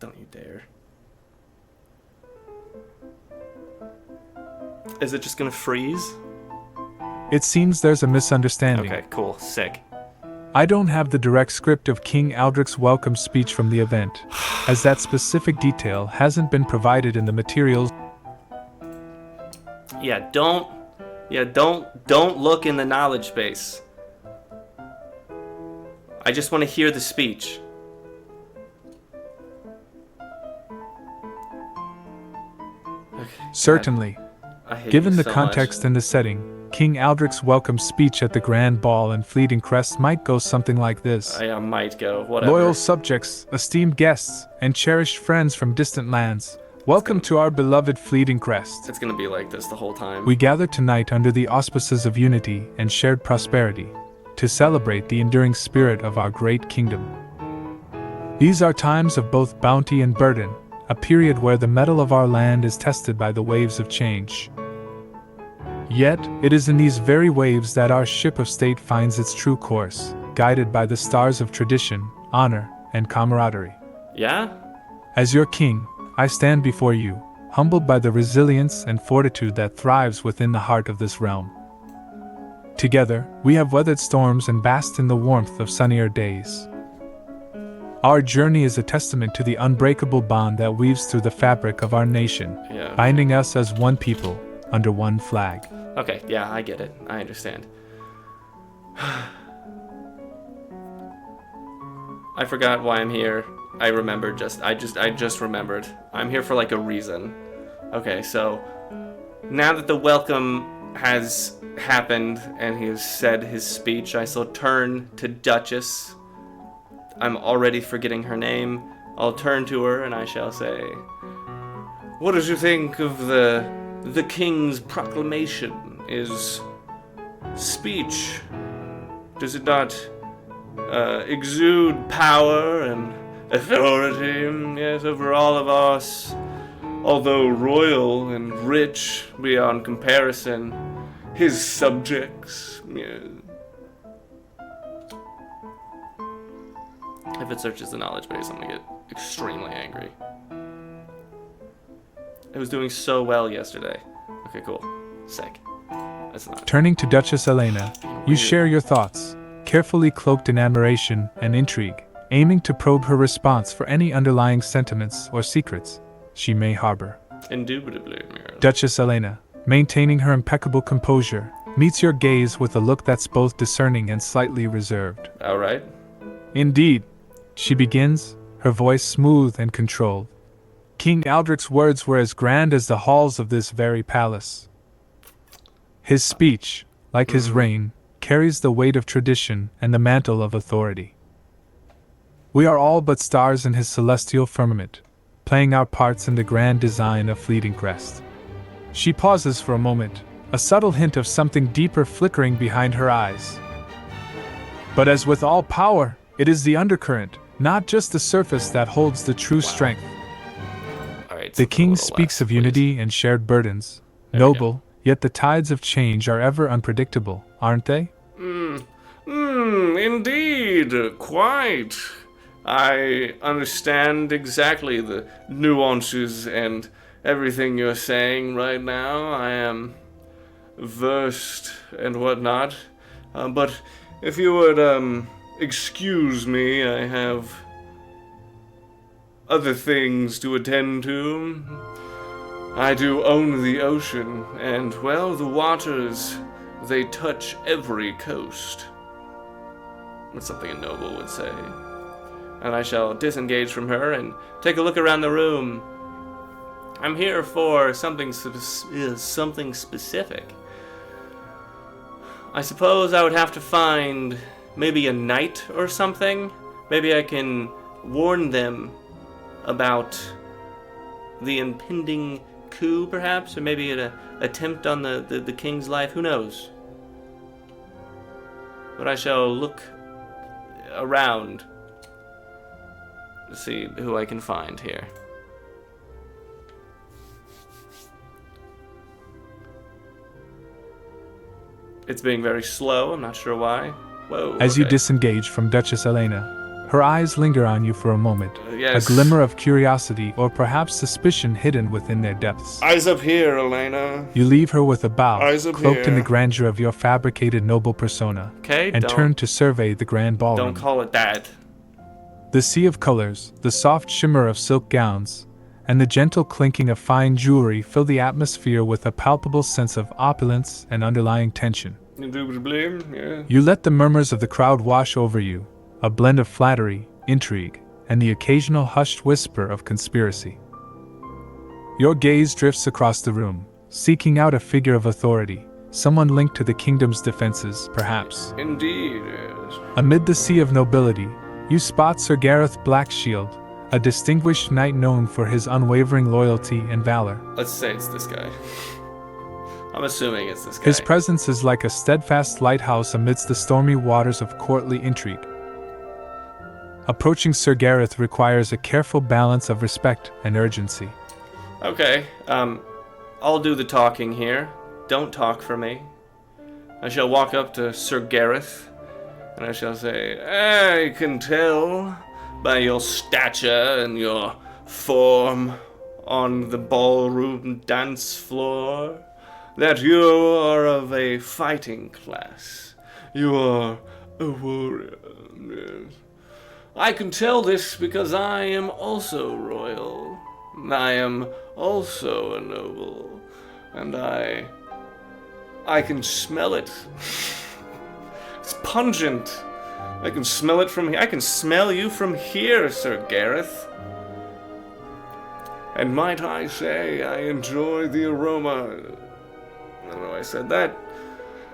Don't you dare. Is it just gonna freeze? It seems there's a misunderstanding. Okay, cool. Sick. I don't have the direct script of King Aldrich's welcome speech from the event, as that specific detail hasn't been provided in the materials. Don't look in the knowledge base. I just want to hear the speech. Okay, Certainly. God, I hate Given you the so context much. and the setting, King Aldrich's welcome speech at the Grand Ball in Fleetingcrest might go something like this. I might go, whatever. Loyal subjects, esteemed guests, and cherished friends from distant lands, welcome to our beloved Fleetingcrest. It's gonna be like this the whole time. We gather tonight under the auspices of unity and shared prosperity, to celebrate the enduring spirit of our great kingdom. These are times of both bounty and burden, a period where the mettle of our land is tested by the waves of change. Yet, it is in these very waves that our ship of state finds its true course, guided by the stars of tradition, honor, and camaraderie. Yeah? As your king, I stand before you, humbled by the resilience and fortitude that thrives within the heart of this realm. Together, we have weathered storms and basked in the warmth of sunnier days. Our journey is a testament to the unbreakable bond that weaves through the fabric of our nation, binding us as one people, under one flag. Okay, yeah, I get it. I understand. I forgot why I'm here. I just remembered. I'm here for like a reason. Okay, so now that the welcome has happened and he has said his speech, I shall turn to Duchess. I'm already forgetting her name. I'll turn to her and I shall say, "What did you think of the king's proclamation? His speech? Does it not exude power and authority, yes, over all of us? Although royal and rich beyond comparison, his subjects, yes." If it searches the knowledge base, I'm gonna get extremely angry. It was doing so well yesterday. Okay, cool. Sick. That's not. Turning to Duchess Elena, you share your thoughts, carefully cloaked in admiration and intrigue, aiming to probe her response for any underlying sentiments or secrets she may harbor. Indubitably, Mira. Duchess Elena, maintaining her impeccable composure, meets your gaze with a look that's both discerning and slightly reserved. Alright. Indeed, she begins, her voice smooth and controlled. King Aldrich's words were as grand as the halls of this very palace. His speech, like his reign, carries the weight of tradition and the mantle of authority. We are all but stars in his celestial firmament, playing our parts in the grand design of Fleetingcrest. She pauses for a moment, a subtle hint of something deeper flickering behind her eyes. But as with all power, it is the undercurrent, not just the surface, that holds the true strength. Alright. The king speaks of unity and shared burdens, noble, yet the tides of change are ever unpredictable, aren't they? Indeed, quite. I understand exactly the nuances and everything you're saying right now. I am versed and whatnot. But if you would, excuse me, I have other things to attend to. I do own the ocean, and, well, the waters, they touch every coast. That's something a noble would say. And I shall disengage from her and take a look around the room. I'm here for something specific. I suppose I would have to find maybe a knight or something. Maybe I can warn them about the impending coup, perhaps, or maybe an attempt on the king's life. Who knows? But I shall look around to see who I can find here. It's being very slow, I'm not sure why. Whoa. As you okay. disengage from Duchess Elena, her eyes linger on you for a moment, Yes. a glimmer of curiosity or perhaps suspicion hidden within their depths. Eyes up here, Elena. You leave her with a bow, Eyes up cloaked in the here. grandeur of your fabricated noble persona, Okay, and turn to survey the grand ballroom. Don't call it that. The sea of colors, the soft shimmer of silk gowns, and the gentle clinking of fine jewelry fill the atmosphere with a palpable sense of opulence and underlying tension. Indubitably, yeah. You let the murmurs of the crowd wash over you, a blend of flattery, intrigue, and the occasional hushed whisper of conspiracy. Your gaze drifts across the room, seeking out a figure of authority, someone linked to the kingdom's defenses, perhaps. Indeed, yes. Amid the sea of nobility, you spot Sir Gareth Blackshield, a distinguished knight known for his unwavering loyalty and valor. Let's say it's this guy. I'm assuming it's this guy. His presence is like a steadfast lighthouse amidst the stormy waters of courtly intrigue. Approaching Sir Gareth requires a careful balance of respect and urgency. Okay, I'll do the talking here. Don't talk for me. I shall walk up to Sir Gareth, and I shall say, I can tell by your stature and your form on the ballroom dance floor that you are of a fighting class. You are a warrior. Yes. I can tell this because I am also royal. I am also a noble. And I can smell it. It's pungent. I can smell it from here. I can smell you from here, Sir Gareth. And might I say, I enjoy the aroma. I don't know why I said that.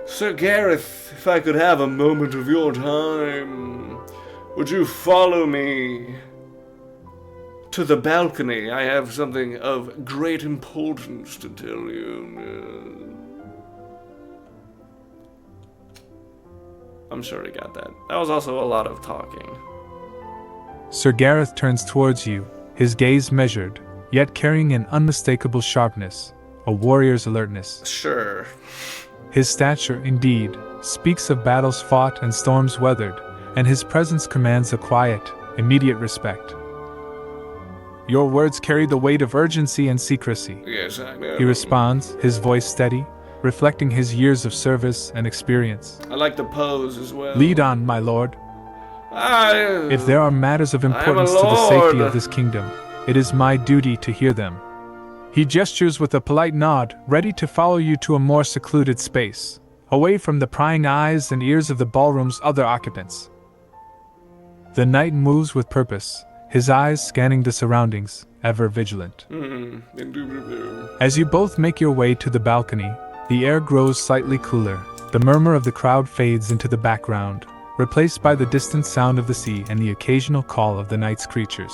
Sir Gareth, if I could have a moment of your time, would you follow me to the balcony? I have something of great importance to tell you. I'm sure he got that. That was also a lot of talking. Sir Gareth turns towards you, his gaze measured, yet carrying an unmistakable sharpness, a warrior's alertness. Sure. His stature, indeed, speaks of battles fought and storms weathered, and his presence commands a quiet, immediate respect. Your words carry the weight of urgency and secrecy. Yes, I know. He responds, his voice steady, reflecting his years of service and experience. I like the pose as well. Lead on, my lord. If there are matters of importance to the safety of this kingdom, it is my duty to hear them. He gestures with a polite nod, ready to follow you to a more secluded space, away from the prying eyes and ears of the ballroom's other occupants. The knight moves with purpose, his eyes scanning the surroundings, ever vigilant. As you both make your way to the balcony, the air grows slightly cooler. The murmur of the crowd fades into the background, replaced by the distant sound of the sea and the occasional call of the night's creatures.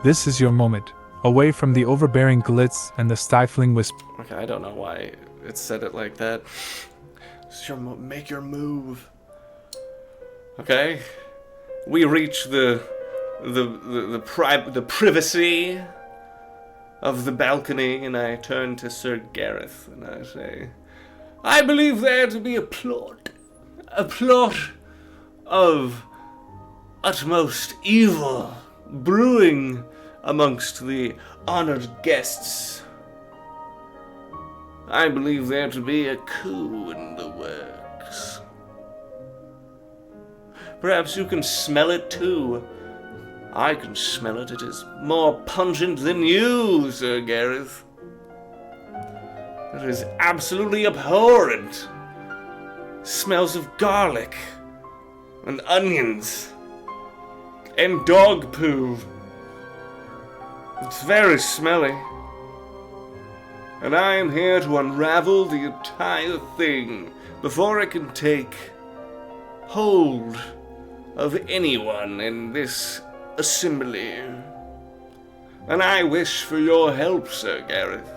This is your moment, away from the overbearing glitz and the stifling whisper. Okay, I don't know why it said it like that. Make your move. Okay, we reach the privacy of the balcony, and I turn to Sir Gareth and I say, I believe there to be a plot of utmost evil brewing amongst the honored guests. I believe there to be a coup in the works. Perhaps you can smell it too. I can smell it. It is more pungent than you, Sir Gareth. It is absolutely abhorrent. Smells of garlic and onions and dog poo. It's very smelly. And I am here to unravel the entire thing before it can take hold of anyone in this assembly. And I wish for your help, Sir Gareth.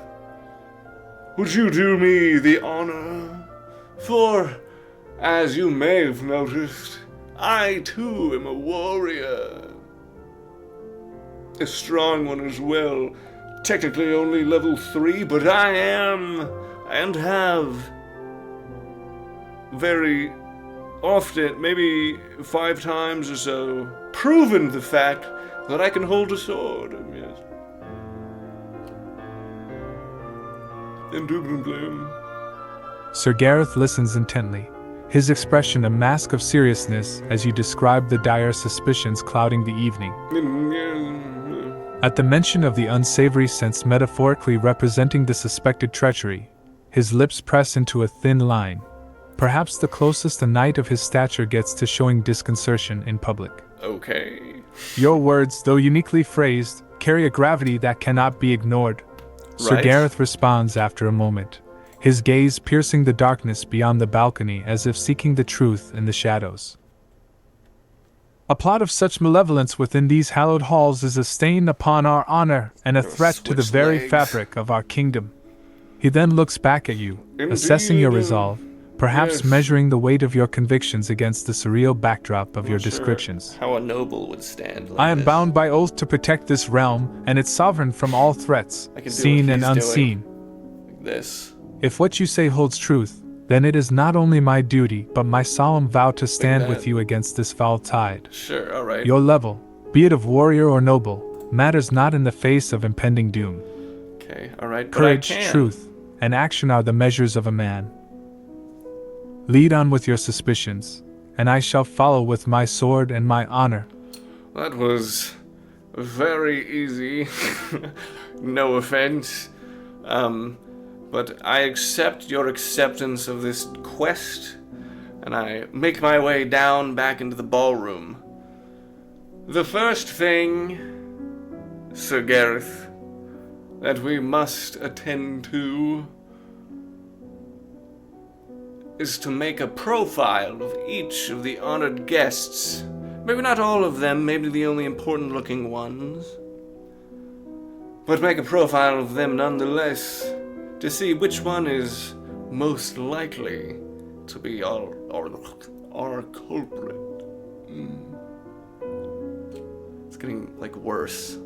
Would you do me the honor? For, as you may have noticed, I too am a warrior. A strong one as well. Technically only level 3, but I am and have very often, maybe 5 times or so, proven the fact that I can hold a sword. Yes. Indubitably. Sir Gareth listens intently, his expression a mask of seriousness as you describe the dire suspicions clouding the evening. At the mention of the unsavory sense metaphorically representing the suspected treachery, his lips press into a thin line, perhaps the closest a knight of his stature gets to showing disconcertion in public. Okay. Your words, though uniquely phrased, carry a gravity that cannot be ignored. Sir Right. Gareth responds after a moment, his gaze piercing the darkness beyond the balcony as if seeking the truth in the shadows. A plot of such malevolence within these hallowed halls is a stain upon our honor and a threat to the very Switch legs. fabric of our kingdom. He then looks back at you, assessing your Indeed. resolve, perhaps Yes. measuring the weight of your convictions against the surreal backdrop of your Not sure descriptions. how a noble would stand like I am this. bound by oath to protect this realm and its sovereign from all threats, I can do seen what and he's unseen. Like this. If what you say holds truth, then it is not only my duty but my solemn vow to stand that. with you against this foul tide. Sure, alright. Your level, be it of warrior or noble, matters not in the face of impending doom. Okay, alright. Courage, but I can. truth, and action are the measures of a man. Lead on with your suspicions, and I shall follow with my sword and my honor. That was very easy. No offense. But I accept your acceptance of this quest, and I make my way down back into the ballroom. The first thing, Sir Gareth, that we must attend to is to make a profile of each of the honored guests. Maybe not all of them, maybe the only important looking ones. But make a profile of them nonetheless, to see which one is most likely to be our culprit. It's getting, worse.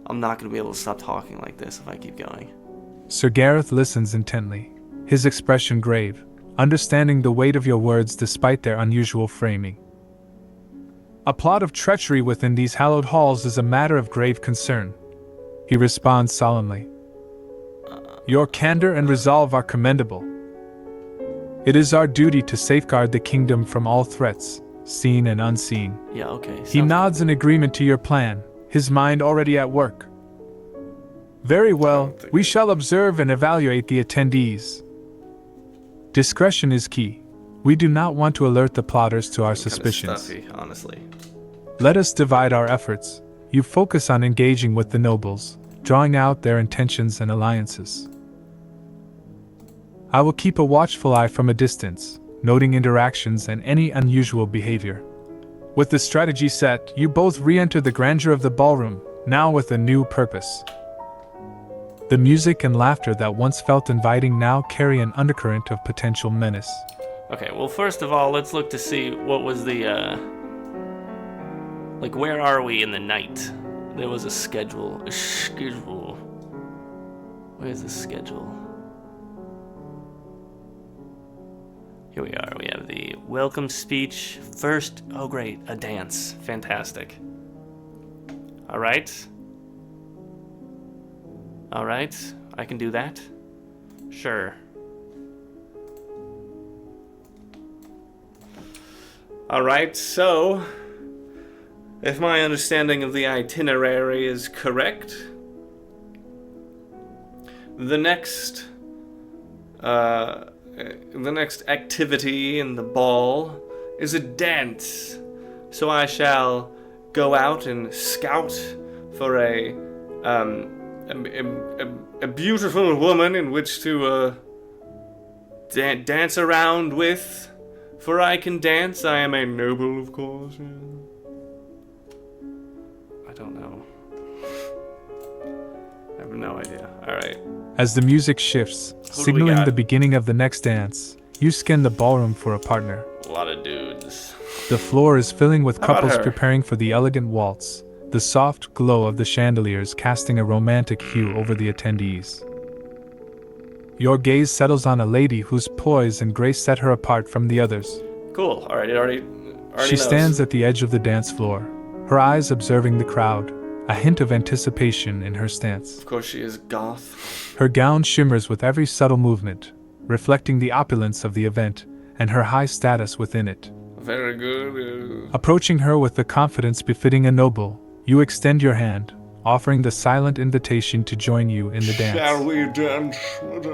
I'm not gonna be able to stop talking like this if I keep going. Sir Gareth listens intently, his expression grave, understanding the weight of your words despite their unusual framing. A plot of treachery within these hallowed halls is a matter of grave concern. He responds solemnly. Your candor and resolve are commendable. It is our duty to safeguard the kingdom from all threats, seen and unseen. Yeah, okay. He nods in agreement to your plan, his mind already at work. Very well, we shall observe and evaluate the attendees. Discretion is key. We do not want to alert the plotters to our suspicions. Stuffy, honestly. Let us divide our efforts. You focus on engaging with the nobles, drawing out their intentions and alliances. I will keep a watchful eye from a distance, noting interactions and any unusual behavior. With the strategy set, you both re-enter the grandeur of the ballroom, now with a new purpose. The music and laughter that once felt inviting now carry an undercurrent of potential menace. Okay, well, first of all, let's look to see what was the, where are we in the night? There was a schedule. Where's the schedule? Here we are. We have the welcome speech. First, oh great, a dance. Fantastic. Alright. Alright, I can do that. Sure. Alright, so, if my understanding of the itinerary is correct, the next activity in the ball is a dance. So I shall go out and scout for a beautiful woman in which to dance around with. For I can dance, I am a noble, of course. I don't know. I have no idea. Alright. As the music shifts, we signaling got? the beginning of the next dance, you scan the ballroom for a partner. A lot of dudes. The floor is filling with How about couples her? preparing for the elegant waltz, the soft glow of the chandeliers casting a romantic hue over the attendees. Your gaze settles on a lady whose poise and grace set her apart from the others. Cool. All right, it already She knows. stands at the edge of the dance floor, her eyes observing the crowd, a hint of anticipation in her stance. Of course she is goth. Her gown shimmers with every subtle movement, reflecting the opulence of the event and her high status within it. Very good. Approaching her with the confidence befitting a noble, you extend your hand, offering the silent invitation to join you in the dance. Shall we dance?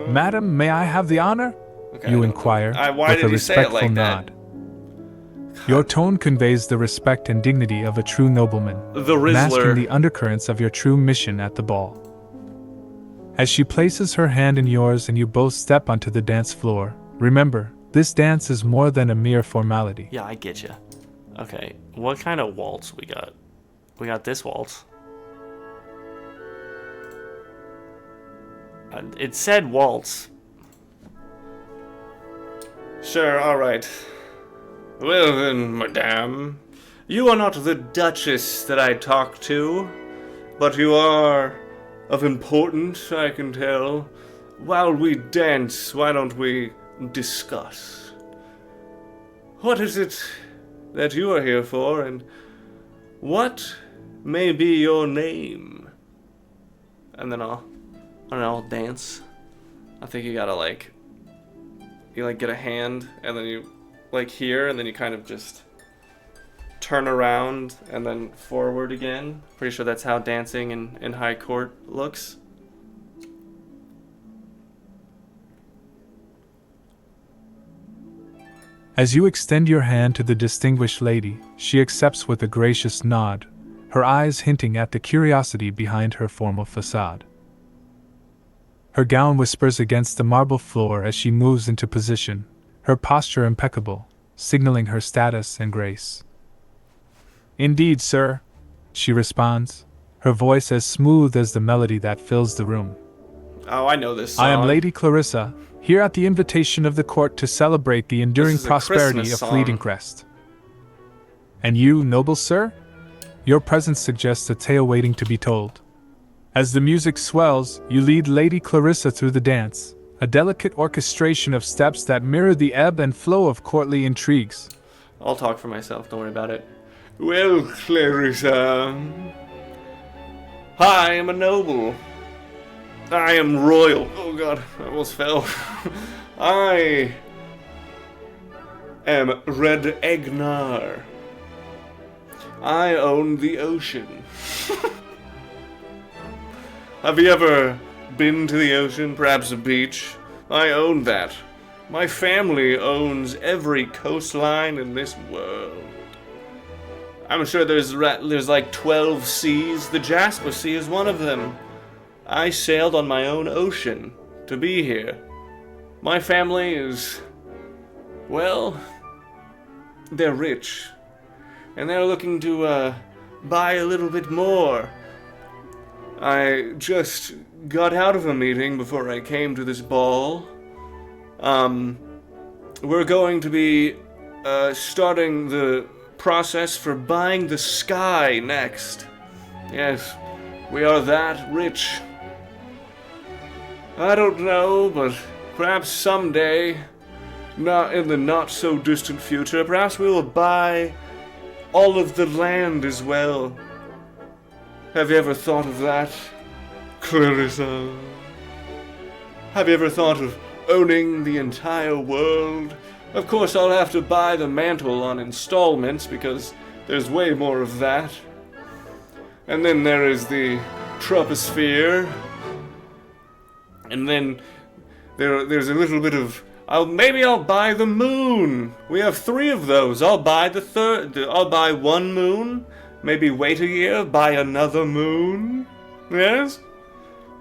Madam, may I have the honor? Okay, You inquire, why with did a he say it respectful like nod. that? Your tone conveys the respect and dignity of a true nobleman, The Rizzler. masking the undercurrents of your true mission at the ball. As she places her hand in yours and you both step onto the dance floor, remember, this dance is more than a mere formality. Yeah, I get you. Okay, what kind of waltz we got? We got this waltz. It said waltz. Sure, alright. Well then, madame, you are not the Duchess that I talked to, but you are of importance, I can tell. While we dance, why don't we discuss? What is it that you are here for, and what may be your name? And then I'll dance. I think you gotta you get a hand, and then you here, and then you kind of just turn around and then forward again. Pretty sure that's how dancing in high court looks. As you extend your hand to the distinguished lady, she accepts with a gracious nod, her eyes hinting at the curiosity behind her formal facade. Her gown whispers against the marble floor as she moves into position, her posture impeccable, signaling her status and grace. Indeed, sir, she responds, her voice as smooth as the melody that fills the room. Oh, I know this song. I am Lady Clarissa, here at the invitation of the court to celebrate the enduring prosperity of Fleetingcrest. And you, noble sir? Your presence suggests a tale waiting to be told. As the music swells, you lead Lady Clarissa through the dance, a delicate orchestration of steps that mirror the ebb and flow of courtly intrigues. I'll talk for myself, don't worry about it. Well, Clarissa, I am a noble. I am royal. Oh god, I almost fell. I am Ragnar. I own the ocean. Have you ever been to the ocean? Perhaps a beach? I own that. My family owns every coastline in this world. I'm sure there's like 12 seas. The Jasper Sea is one of them. I sailed on my own ocean to be here. My family is, well, they're rich. And they're looking to buy a little bit more. I just got out of a meeting before I came to this ball. We're going to be starting the process for buying the sky next. Yes, we are that rich. I don't know, but perhaps someday, not in the not so distant future, perhaps we will buy all of the land as well. Have you ever thought of that, Clarissa? Have you ever thought of owning the entire world? Of course, I'll have to buy the mantle on installments because there's way more of that. And then there is the troposphere. And then there's a little bit of... maybe I'll buy the moon. We have 3 of those. I'll buy the third. I'll buy 1 moon. Maybe wait a year, buy another moon. Yes?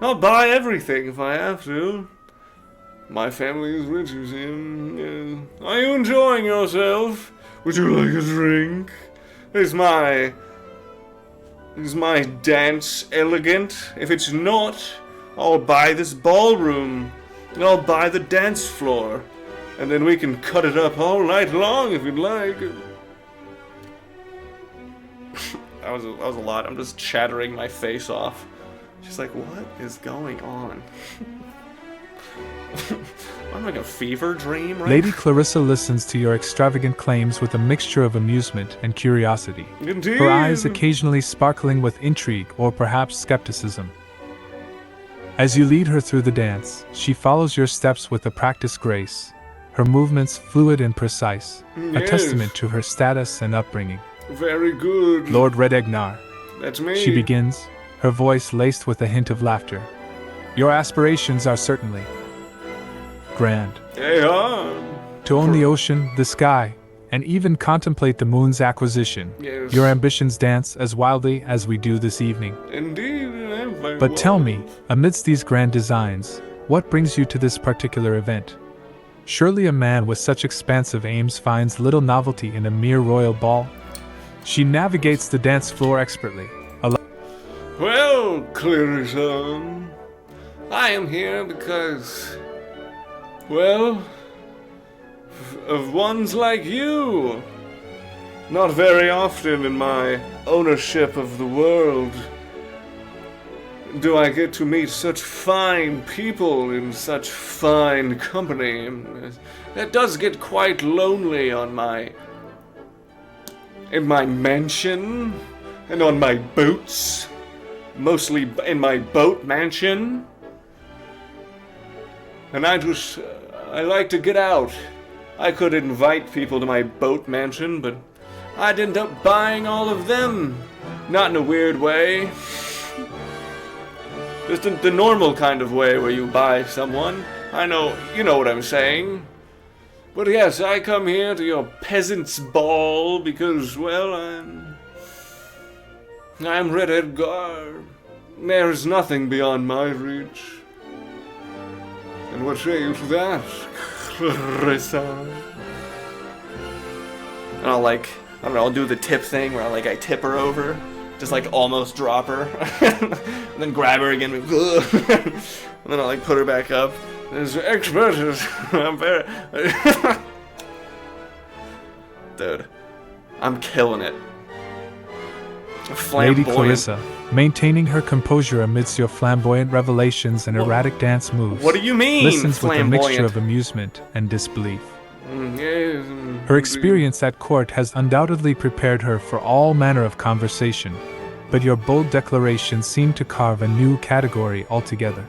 I'll buy everything if I have to. My family is rich, you see. Are you enjoying yourself? Would you like a drink? Is my dance elegant? If it's not, I'll buy this ballroom. And I'll buy the dance floor. And then we can cut it up all night long if you'd like. That was a lot. I'm just chattering my face off. She's like, what is going on? I'm like a fever dream, right? Lady Clarissa listens to your extravagant claims with a mixture of amusement and curiosity, Indeed. her eyes occasionally sparkling with intrigue or perhaps skepticism. As you lead her through the dance, she follows your steps with a practiced grace, her movements fluid and precise, a testament to her status and upbringing. Very good. Lord Ragnar. That's me. She begins, her voice laced with a hint of laughter. Your aspirations are certainly grand. To own the ocean, the sky, and even contemplate the moon's acquisition. Yes. Your ambitions dance as wildly as we do this evening. Indeed. But tell me, amidst these grand designs, what brings you to this particular event? Surely a man with such expansive aims finds little novelty in a mere royal ball. She navigates the dance floor expertly. Well, Clarissa, I am here because, well, of ones like you. Not very often in my ownership of the world do I get to meet such fine people in such fine company. It does get quite lonely in my mansion and on my boats. Mostly in my boat mansion. And I like to get out. I could invite people to my boat mansion, but I'd end up buying all of them. Not in a weird way. Just the normal kind of way where you buy someone. I know, you know what I'm saying. But yes, I come here to your peasant's ball because, well, I'm Red Edgar. There is nothing beyond my reach. And what say you to that, Clarissa? And I'll do the tip thing where I tip her over. Just almost drop her. And then grab her again. And then I'll put her back up. As expert as I'm very... Dude, I'm killing it. Lady Clarissa, maintaining her composure amidst your flamboyant revelations and erratic dance moves. What do you mean, listens flamboyant? With a mixture of amusement and disbelief. Her experience at court has undoubtedly prepared her for all manner of conversation, but your bold declarations seem to carve a new category altogether.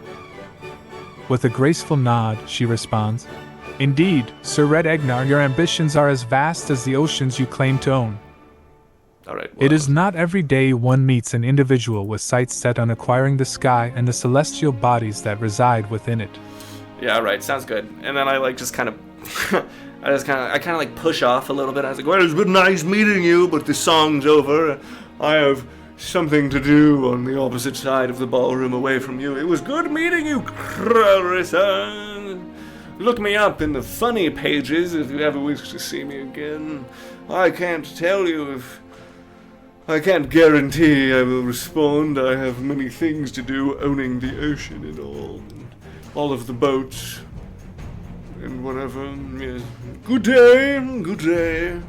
With a graceful nod, she responds, Indeed, Sir Red Ragnar, your ambitions are as vast as the oceans you claim to own. All right, it is not every day one meets an individual with sights set on acquiring the sky and the celestial bodies that reside within it. Yeah, right, sounds good. And then I just kind of push off a little bit. I was like, well, it's been nice meeting you, but the song's over. I have something to do on the opposite side of the ballroom away from you. It was good meeting you, Clarissa. Look me up in the funny pages if you ever wish to see me again. I can't guarantee I will respond. I have many things to do, owning the ocean and all of the boats and whatever. Yeah. Good day, good day.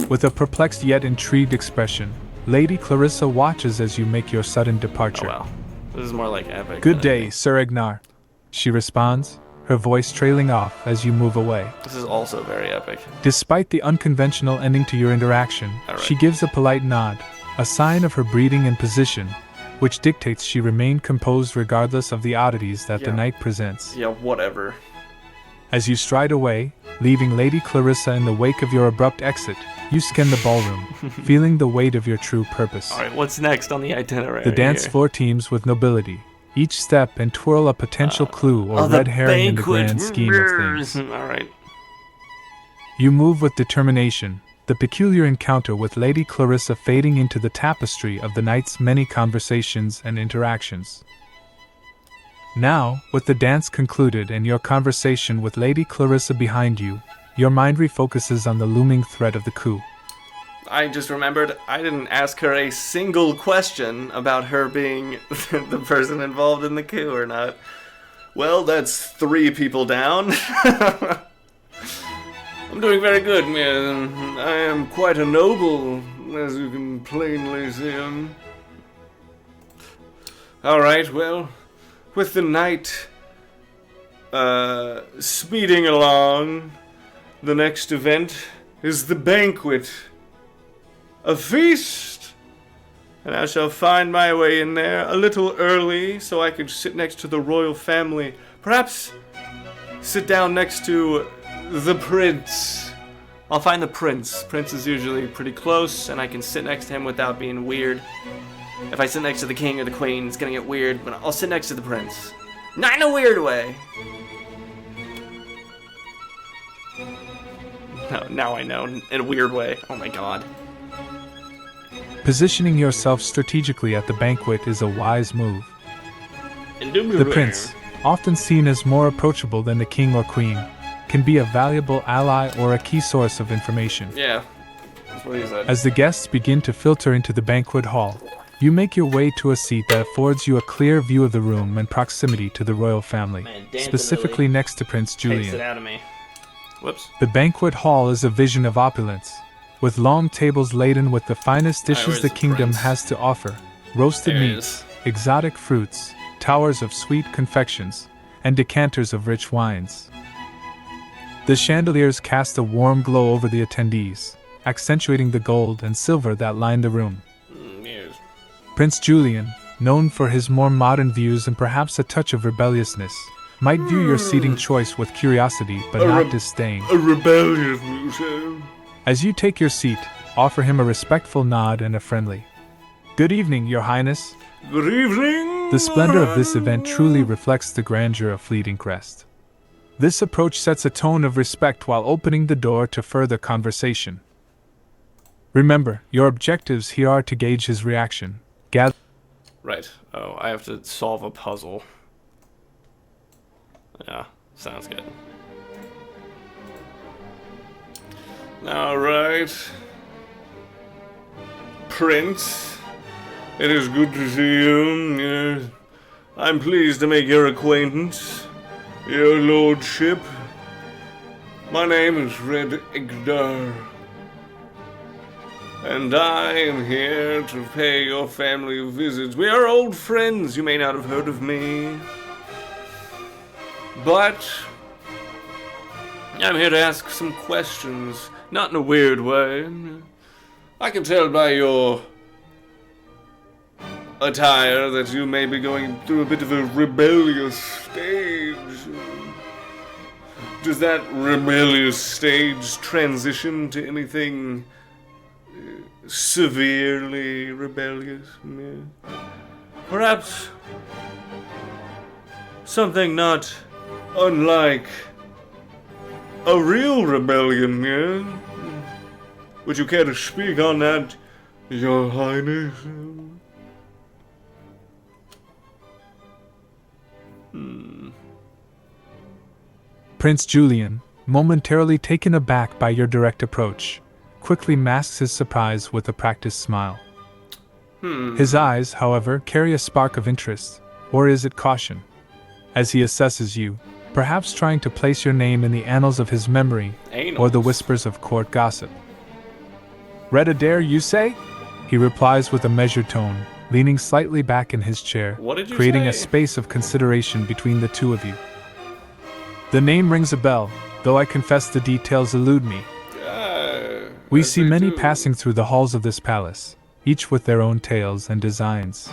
With a perplexed yet intrigued expression, Lady Clarissa watches as you make your sudden departure. Oh, wow. This is more like epic. Good day, Sir Ragnar. She responds, her voice trailing off as you move away. This is also very epic. Despite the unconventional ending to your interaction, she gives a polite nod, a sign of her breeding and position, which dictates she remain composed regardless of the oddities that the night presents. Yeah, whatever. As you stride away, leaving Lady Clarissa in the wake of your abrupt exit, you scan the ballroom, feeling the weight of your true purpose. Alright, what's next on the itinerary? The dance floor teems with nobility. Each step and twirl a potential clue or red herring in the grand scheme of things. Alright. You move with determination, the peculiar encounter with Lady Clarissa fading into the tapestry of the night's many conversations and interactions. Now, with the dance concluded and your conversation with Lady Clarissa behind you, your mind refocuses on the looming threat of the coup. I just remembered I didn't ask her a single question about her being the person involved in the coup or not. Well, that's 3 people down. I'm doing very good, man. I am quite a noble, as you can plainly see. Alright, well, with the night speeding along, the next event is the banquet. A feast! And I shall find my way in there a little early so I can sit next to the royal family. Perhaps sit down next to the prince. I'll find the prince. Prince is usually pretty close, and I can sit next to him without being weird. If I sit next to the king or the queen, it's gonna get weird, but I'll sit next to the prince. Not in a weird way. No, now I know, in a weird way. Oh my god. Positioning yourself strategically at the banquet is a wise move. The prince, often seen as more approachable than the king or queen, can be a valuable ally or a key source of information. Yeah, that's what he said. As the guests begin to filter into the banquet hall, you make your way to a seat that affords you a clear view of the room and proximity to the royal family, specifically next to Prince Takes it Julian. out of me. Whoops. The banquet hall is a vision of opulence, with long tables laden with the finest dishes where's the the kingdom prince? has to offer: roasted There he meats, exotic fruits, towers of sweet confections, and decanters of rich wines. The chandeliers cast a warm glow over the attendees, accentuating the gold and silver that lined the room. Yes. Prince Julian, known for his more modern views and perhaps a touch of rebelliousness, might view your seating choice with curiosity but not disdain. A rebellious museum. As you take your seat, offer him a respectful nod and a friendly "Good evening, Your Highness." Good evening. The splendor of this event truly reflects the grandeur of Fleetingcrest. This approach sets a tone of respect while opening the door to further conversation. Remember, your objectives here are to gauge his reaction. Right. Oh, I have to solve a puzzle. Yeah, sounds good. Alright. Prince, it is good to see you. Yes. I'm pleased to make your acquaintance, your lordship. My name is Ragnar, and I am here to pay your family a visit. We are old friends. You may not have heard of me, but I'm here to ask some questions, not in a weird way. I can tell by your attire that you may be going through a bit of a rebellious stage. Does that rebellious stage transition to anything severely rebellious? Yeah. Perhaps something not unlike a real rebellion, yeah? Would you care to speak on that, Your Highness? Prince Julian, momentarily taken aback by your direct approach, quickly masks his surprise with a practiced smile. His eyes, however, carry a spark of interest, or is it caution, as he assesses you, perhaps trying to place your name in the annals of his memory, or the whispers of court gossip. "Ragnar, you say?" he replies with a measured tone, leaning slightly back in his chair, What did you creating say? a space of consideration between the two of you. "The name rings a bell, though I confess the details elude me. We see many passing through the halls of this palace, each with their own tales and designs."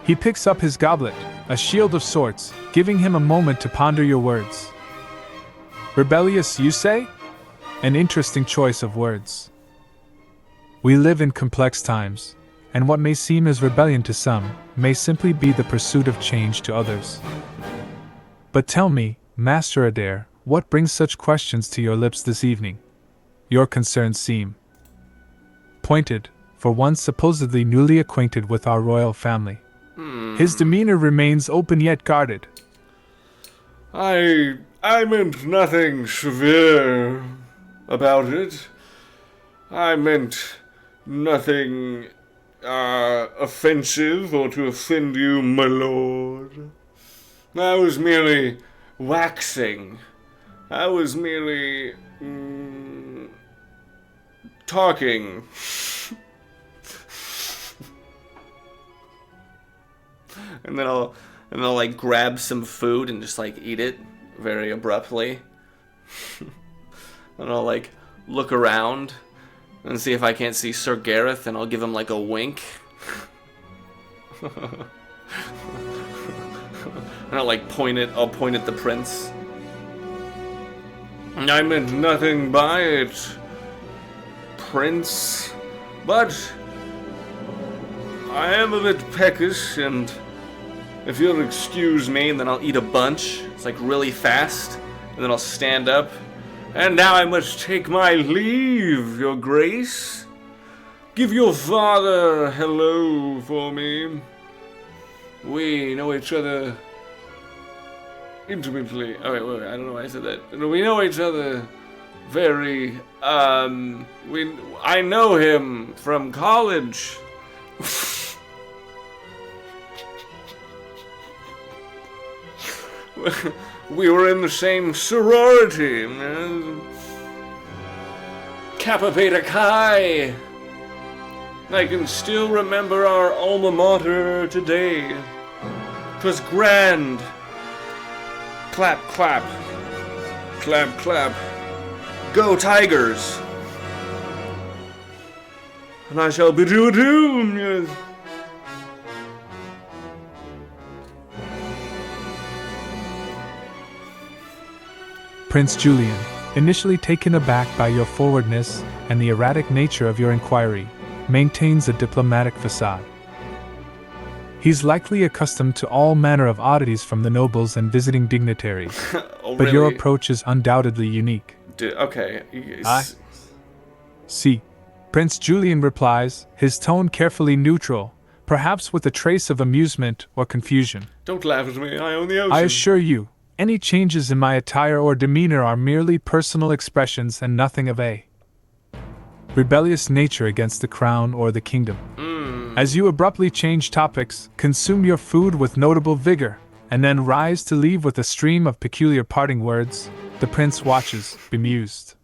He picks up his goblet, a shield of sorts, giving him a moment to ponder your words. "Rebellious, you say?" An interesting choice of words. We live in complex times, and what may seem as rebellion to some may simply be the pursuit of change to others. But tell me, Master Adair, what brings such questions to your lips this evening? Your concerns seem pointed, for one supposedly newly acquainted with our royal family. His demeanor remains open yet guarded. I meant nothing severe about it. I meant nothing offensive or to offend you, my lord. I was merely waxing. I was merely talking. And then And they'll like grab some food and just like eat it very abruptly. And I'll like look around and see if I can't see Sir Gareth, and I'll give him like a wink. And I'll like point at the prince. I meant nothing by it, Prince, but I am a bit peckish, and if you'll excuse me, and then I'll eat a bunch. It's like really fast, and then I'll stand up. And now I must take my leave, your grace. Give your father a hello for me. We know each other intimately. Oh wait, I don't know why I said that. We know each other very, I know him from college. We were in the same sorority. Kappa Beta Chi. I can still remember our alma mater today. 'Twas grand. Clap, clap. Clap, clap. Go Tigers. And I shall bid you adieu. Yes. Prince Julian, initially taken aback by your forwardness and the erratic nature of your inquiry, maintains a diplomatic facade. He's likely accustomed to all manner of oddities from the nobles and visiting dignitaries, Oh, but really? your approach is undoubtedly unique. Okay. See, Prince Julian replies, his tone carefully neutral, perhaps with a trace of amusement or confusion. Don't laugh at me, I own the ocean. I assure you, any changes in my attire or demeanor are merely personal expressions and nothing of a rebellious nature against the crown or the kingdom. As you abruptly change topics, consume your food with notable vigor, and then rise to leave with a stream of peculiar parting words, the prince watches, bemused.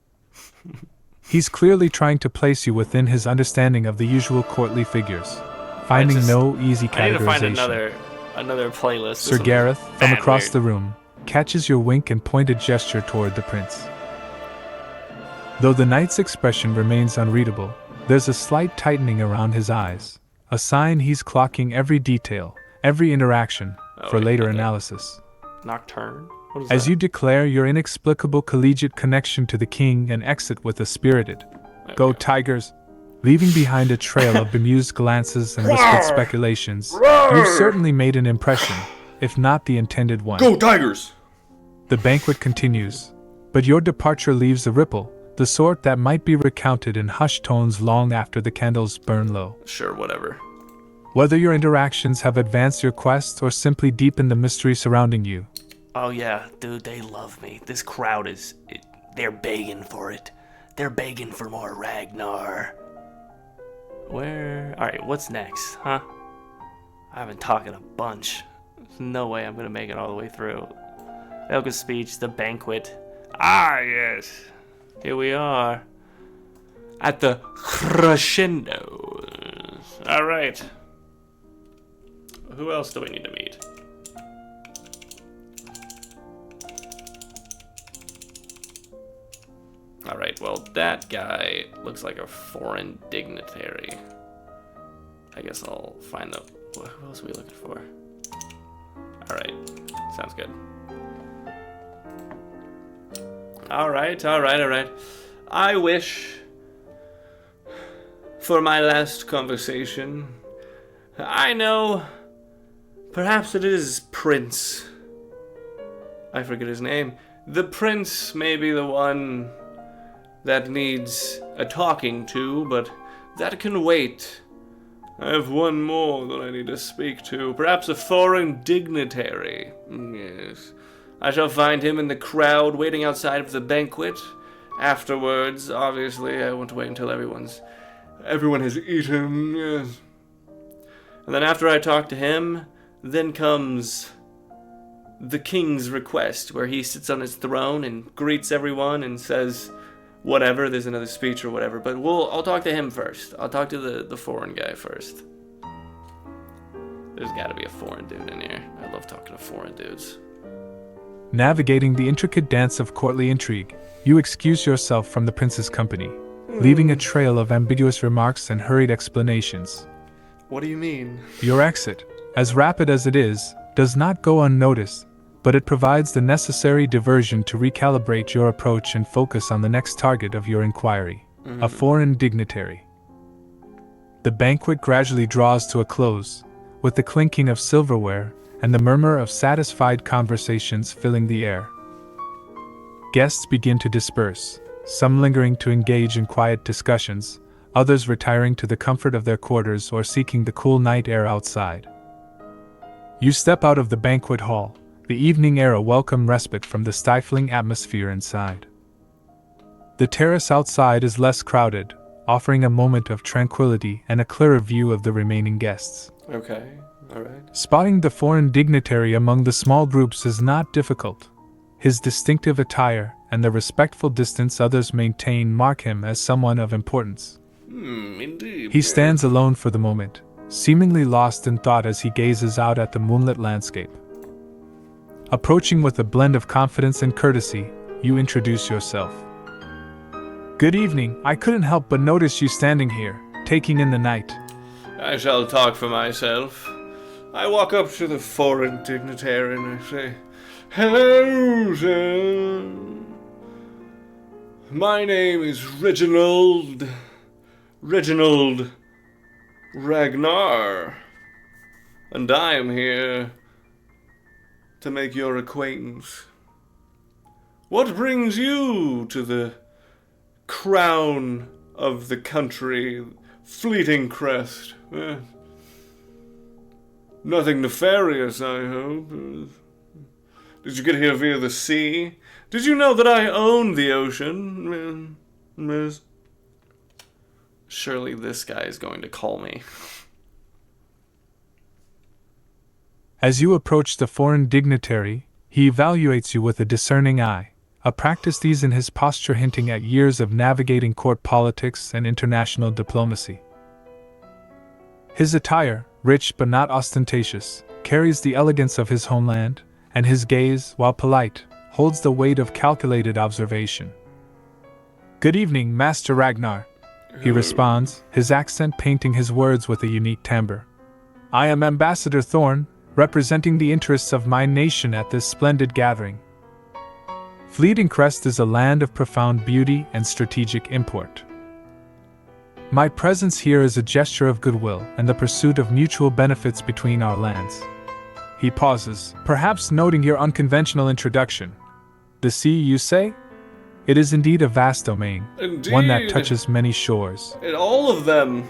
He's clearly trying to place you within his understanding of the usual courtly figures, finding no easy categorization. I need to find another playlist. Sir Gareth, from across the room, catches your wink and pointed gesture toward the prince. Though the knight's expression remains unreadable, there's a slight tightening around his eyes, a sign he's clocking every detail, every interaction, for later analysis. Nocturne? What is As that? you declare your inexplicable collegiate connection to the king and exit with a spirited, "Go Tigers," leaving behind a trail of bemused glances and whispered speculations, you've certainly made an impression, if not the intended one. Go Tigers! The banquet continues, but your departure leaves a ripple, the sort that might be recounted in hushed tones long after the candles burn low. Sure, whatever. Whether your interactions have advanced your quest or simply deepened the mystery surrounding you. Oh yeah, dude, they love me. This crowd they're begging for it. They're begging for more Ragnar. Alright, what's next, huh? I've been talking a bunch. There's no way I'm gonna make it all the way through. Elga's speech, the banquet. Ah, yes. Here we are. At the crescendo. Alright. Who else do we need to meet? Alright, well, that guy looks like a foreign dignitary. I guess I'll find the... Who else are we looking for? Alright, sounds good. Alright. I wish for my last conversation, I know, perhaps it is Prince. I forget his name. The Prince may be the one that needs a talking to, but that can wait. I have one more that I need to speak to. Perhaps a foreign dignitary. Yes. I shall find him in the crowd waiting outside of the banquet. Afterwards, obviously, I want to wait until everyone has eaten, yes. And then after I talk to him, then comes the king's request, where he sits on his throne and greets everyone and says whatever, there's another speech or whatever, but I'll talk to him first. I'll talk to the foreign guy first. There's got to be a foreign dude in here. I love talking to foreign dudes. Navigating the intricate dance of courtly intrigue, you excuse yourself from the prince's company, leaving a trail of ambiguous remarks and hurried explanations. What do you mean? Your exit, as rapid as it is, does not go unnoticed, but it provides the necessary diversion to recalibrate your approach and focus on the next target of your inquiry, a foreign dignitary. The banquet gradually draws to a close, with the clinking of silverware and the murmur of satisfied conversations filling the air. Guests begin to disperse, some lingering to engage in quiet discussions, others retiring to the comfort of their quarters or seeking the cool night air outside. You step out of the banquet hall, the evening air a welcome respite from the stifling atmosphere inside. The terrace outside is less crowded, offering a moment of tranquility and a clearer view of the remaining guests. Okay, alright. Spotting the foreign dignitary among the small groups is not difficult. His distinctive attire and the respectful distance others maintain mark him as someone of importance. Indeed. He stands alone for the moment, seemingly lost in thought as he gazes out at the moonlit landscape. Approaching with a blend of confidence and courtesy, you introduce yourself. Good evening, I couldn't help but notice you standing here, taking in the night. I shall talk for myself. I walk up to the foreign dignitary and I say, "Hello, sir. My name is Reginald Ragnar, and I am here to make your acquaintance. What brings you to the crown of the country, Fleetingcrest? Nothing nefarious, I hope. Did you get here via the sea? Did you know that I own the ocean, miss?" Surely this guy is going to call me. As you approach the foreign dignitary, he evaluates you with a discerning eye, a practice these in his posture hinting at years of navigating court politics and international diplomacy. His attire, rich but not ostentatious, carries the elegance of his homeland, and his gaze, while polite, holds the weight of calculated observation. "Good evening, Master Ragnar," he responds, his accent painting his words with a unique timbre. "I am Ambassador Thorn, representing the interests of my nation at this splendid gathering. Fleetingcrest is a land of profound beauty and strategic import. My presence here is a gesture of goodwill and the pursuit of mutual benefits between our lands." He pauses, perhaps noting your unconventional introduction. "The sea, you say? It is indeed a vast domain, Indeed. one that touches many shores. And all of them.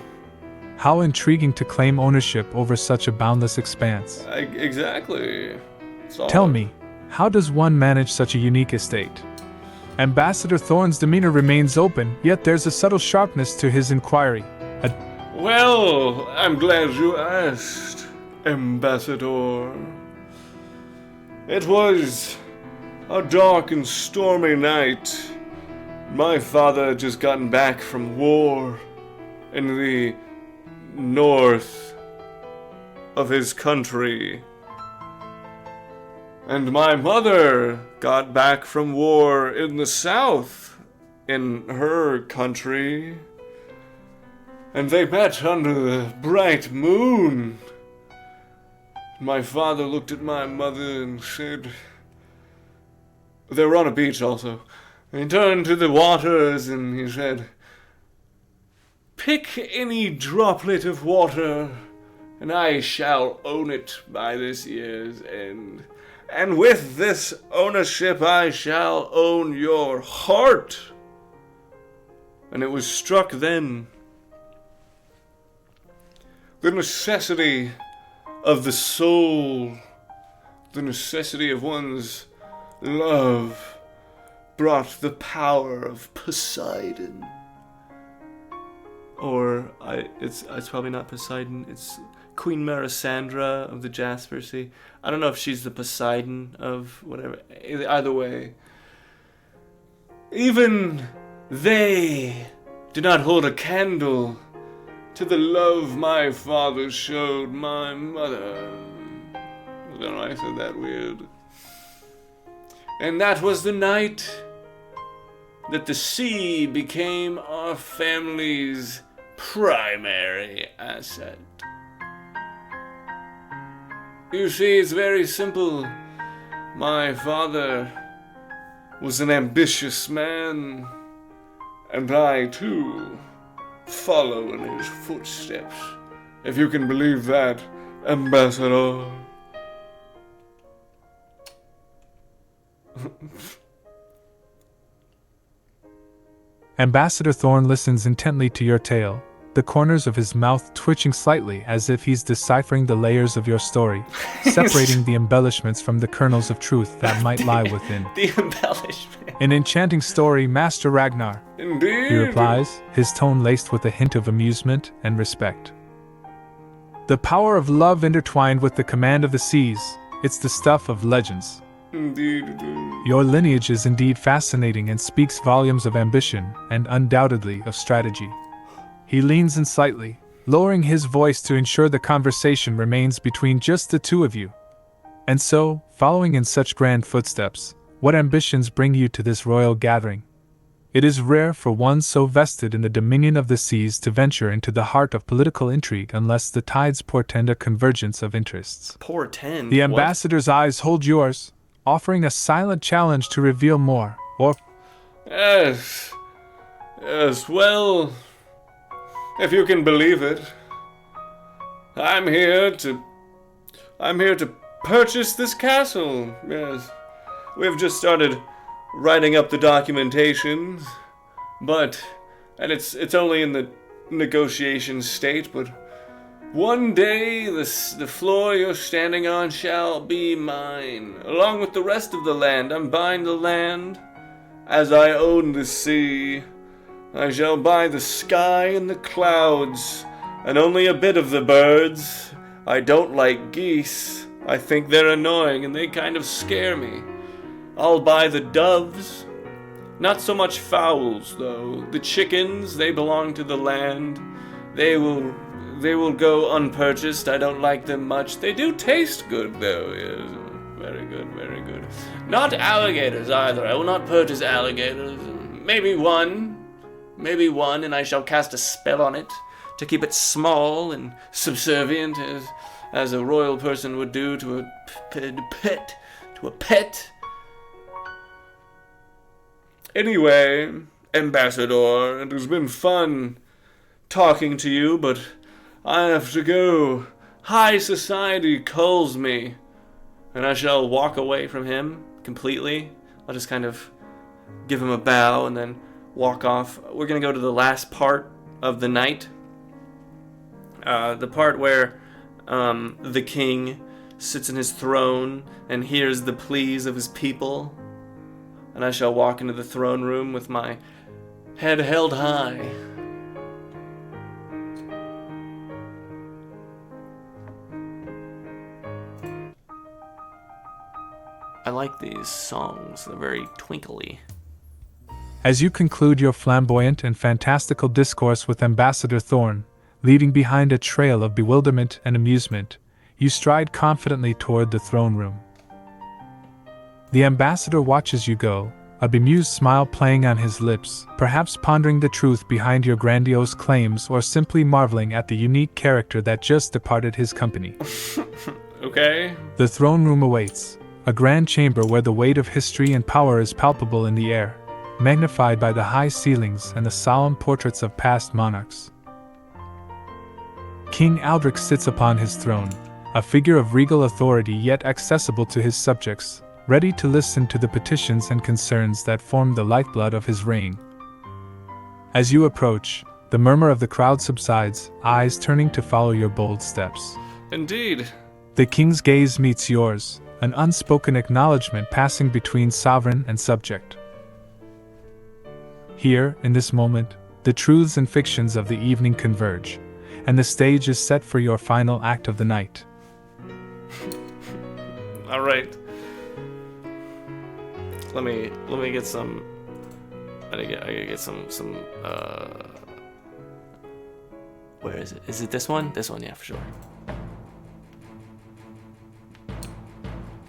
How intriguing to claim ownership over such a boundless expanse. Exactly. Tell me, how does one manage such a unique estate?" Ambassador Thorn's demeanor remains open, yet there's a subtle sharpness to his inquiry. Well, I'm glad you asked, Ambassador. It was a dark and stormy night. My father had just gotten back from war in the north of his country. And my mother got back from war in the south in her country. And they met under the bright moon. My father looked at my mother and said, they were on a beach also. He turned to the waters and he said, "Pick any droplet of water, and I shall own it by this year's end. And with this ownership I shall own your heart." And it was struck then. The necessity of the soul, the necessity of one's love, brought the power of Poseidon. Or, it's probably not Poseidon, it's Queen Melisandre of the Jasper Sea. I don't know if she's the Poseidon of whatever. Either way. Even they did not hold a candle to the love my father showed my mother. I don't know why I said that weird. And that was the night that the sea became our family's primary asset. You see, it's very simple. My father was an ambitious man, and I, too, follow in his footsteps, if you can believe that, Ambassador. Ambassador Thorn listens intently to your tale, the corners of his mouth twitching slightly as if he's deciphering the layers of your story, separating the embellishments from the kernels of truth that might lie within. The embellishment. An enchanting story, Master Ragnar. Indeed. He replies, his tone laced with a hint of amusement and respect. The power of love intertwined with the command of the seas, it's the stuff of legends. Indeed. Your lineage is indeed fascinating and speaks volumes of ambition and undoubtedly of strategy. He leans in slightly, lowering his voice to ensure the conversation remains between just the two of you. And so, following in such grand footsteps, what ambitions bring you to this royal gathering? It is rare for one so vested in the dominion of the seas to venture into the heart of political intrigue unless the tides portend a convergence of interests. Portend? The ambassador's eyes hold yours, offering a silent challenge to reveal more, or... Yes, well, if you can believe it, I'm here to purchase this castle, yes. We've just started writing up the documentation, and it's only in the negotiation state, but one day the floor you're standing on shall be mine, along with the rest of the land. I'm buying the land as I own the sea. I shall buy the sky and the clouds, and only a bit of the birds. I don't like geese. I think they're annoying and they kind of scare me. I'll buy the doves. Not so much fowls, though. The chickens, they belong to the land. They will go unpurchased. I don't like them much. They do taste good, though. Yes. Very good, very good. Not alligators, either. I will not purchase alligators. Maybe one, and I shall cast a spell on it to keep it small and subservient, as a royal person would do to a pet. Anyway, Ambassador, it has been fun talking to you, but I have to go. High society calls me, and I shall walk away from him completely. I'll just kind of give him a bow and then walk off. We're going to go to the last part of the night. The part where the king sits in his throne and hears the pleas of his people. And I shall walk into the throne room with my head held high. I like these songs. They're very twinkly. As you conclude your flamboyant and fantastical discourse with Ambassador Thorn, leaving behind a trail of bewilderment and amusement, you stride confidently toward the throne room. The ambassador watches you go, a bemused smile playing on his lips, perhaps pondering the truth behind your grandiose claims or simply marveling at the unique character that just departed his company. Okay. The throne room awaits, a grand chamber where the weight of history and power is palpable in the air, magnified by the high ceilings and the solemn portraits of past monarchs. King Aldrich sits upon his throne, a figure of regal authority yet accessible to his subjects, ready to listen to the petitions and concerns that form the lifeblood of his reign. As you approach, the murmur of the crowd subsides, eyes turning to follow your bold steps. Indeed. The king's gaze meets yours, an unspoken acknowledgement passing between sovereign and subject. Here, in this moment, the truths and fictions of the evening converge, and the stage is set for your final act of the night. All right. Let me get some. I gotta get some Where is it? Is it this one? This one, yeah, for sure.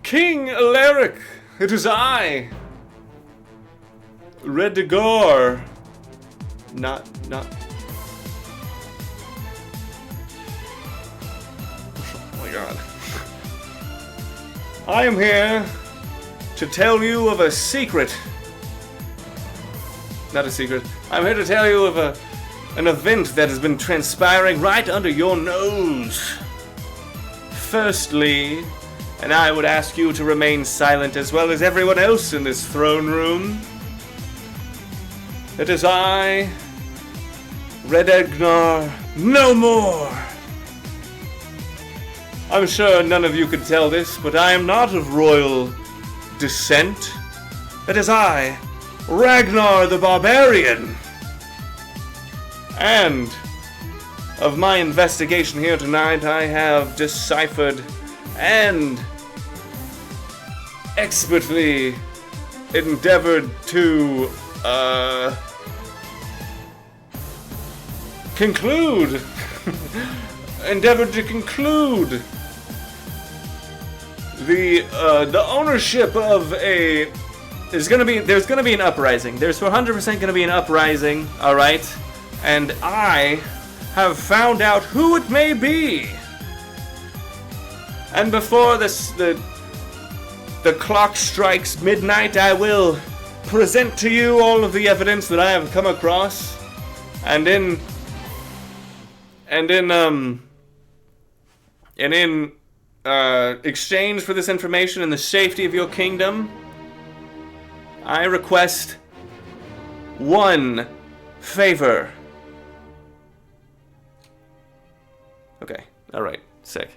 King Alaric, it is I, Ragnar. Not. Oh my god. I am here to tell you of a secret. Not a secret. I'm here to tell you of an event that has been transpiring right under your nose. Firstly, and I would ask you to remain silent as well as everyone else in this throne room. It is I, Ragnar, no more. I'm sure none of you could tell this, but I am not of royal descent. It is I, Ragnar the Barbarian. And of my investigation here tonight, I have deciphered and expertly endeavored to conclude the ownership of a there's gonna be an uprising. There's 100% gonna be an uprising, alright? And I have found out who it may be. And before the clock strikes midnight, I will present to you all of the evidence that I have come across. And in exchange for this information and the safety of your kingdom, I request one favor. Okay, alright, sick.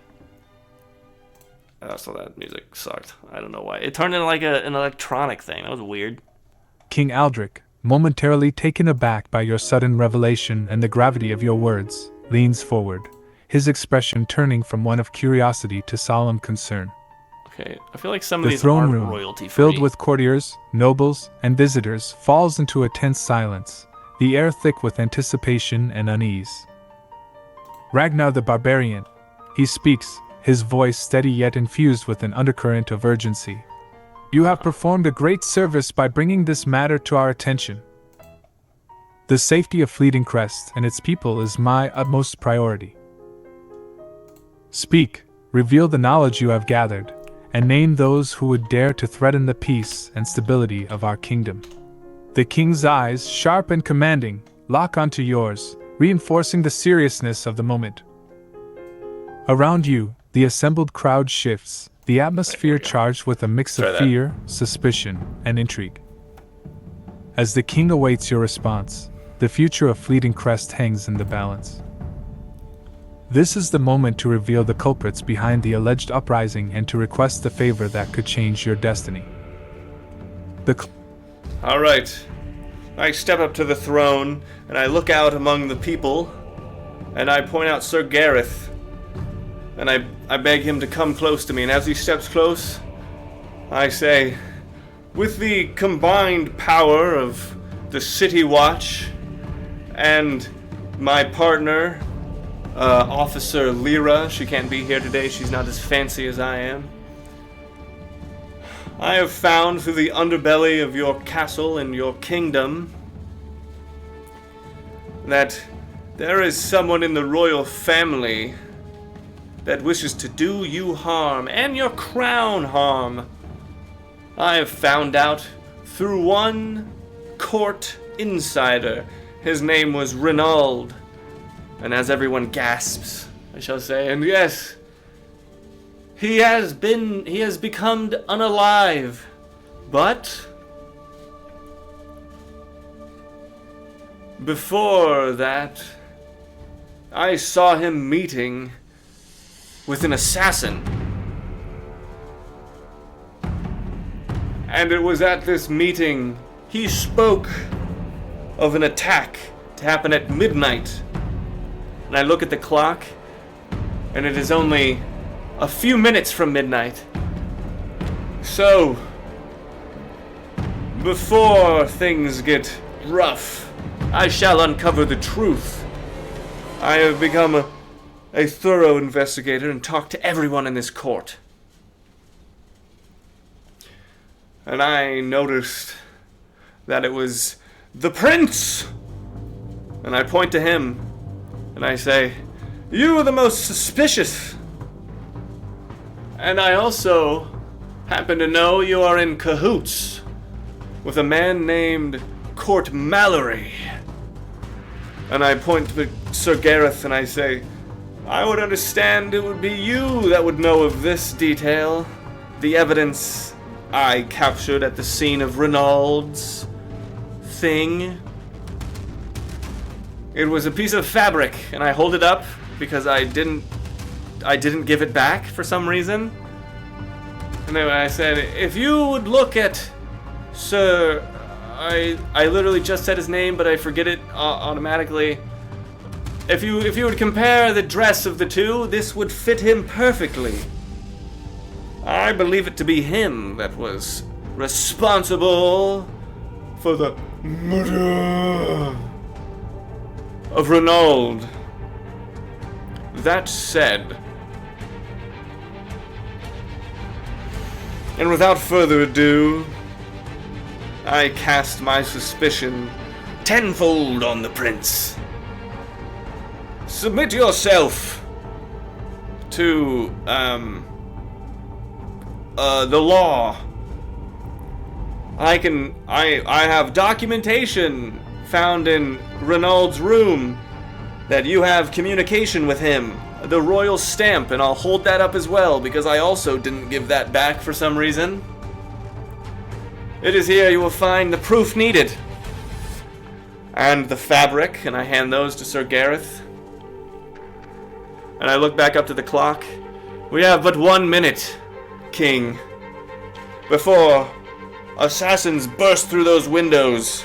So that music sucked. I don't know why. It turned into like an electronic thing. That was weird. King Aldrich, momentarily taken aback by your sudden revelation and the gravity of your words, leans forward, his expression turning from one of curiosity to solemn concern. Okay, I feel like some of The these throne aren't room, royalty-free. filled with courtiers, nobles, and visitors, falls into a tense silence, the air thick with anticipation and unease. Ragnar the Barbarian. He speaks, his voice steady yet infused with an undercurrent of urgency. You have performed a great service by bringing this matter to our attention. The safety of Fleetingcrest and its people is my utmost priority. Speak, reveal the knowledge you have gathered, and name those who would dare to threaten the peace and stability of our kingdom. The king's eyes, sharp and commanding, lock onto yours, reinforcing the seriousness of the moment. Around you, the assembled crowd shifts, the atmosphere charged with a mix of fear, suspicion, and intrigue. As the king awaits your response, the future of Fleetingcrest hangs in the balance. This is the moment to reveal the culprits behind the alleged uprising and to request the favor that could change your destiny. Alright. I step up to the throne, and I look out among the people, and I point out Sir Gareth. And I beg him to come close to me, and as he steps close, I say, with the combined power of the City Watch and my partner, Officer Lyra, she can't be here today, she's not as fancy as I am. I have found through the underbelly of your castle and your kingdom that there is someone in the royal family that wishes to do you harm and your crown harm. I have found out through one court insider. His name was Renauld. And as everyone gasps, I shall say, and yes, he has become unalive. But before that, I saw him meeting with an assassin. And it was at this meeting he spoke of an attack to happen at midnight. And I look at the clock, and it is only a few minutes from midnight. So, before things get rough, I shall uncover the truth. I have become a thorough investigator and talked to everyone in this court. And I noticed that it was the prince. And I point to him and I say, "You are the most suspicious. And I also happen to know you are in cahoots with a man named Court Mallory." And I point to Sir Gareth and I say, "I would understand it would be you that would know of this detail. The evidence I captured at the scene of Renaud's thing. It was a piece of fabric, and I hold it up because I didn't give it back for some reason. And then I said, if you would look at Sir, I literally just said his name, but I forget it automatically. If you would compare the dress of the two, this would fit him perfectly. I believe it to be him that was responsible for the murder of Renaud. That said, and without further ado, I cast my suspicion tenfold on the prince. Submit yourself to the law. I have documentation found in Renaud's room that you have communication with him, the royal stamp, and I'll hold that up as well because I also didn't give that back for some reason. It is here you will find the proof needed. And the fabric, and I hand those to Sir Gareth. And I look back up to the clock. We have but 1 minute, King, before assassins burst through those windows.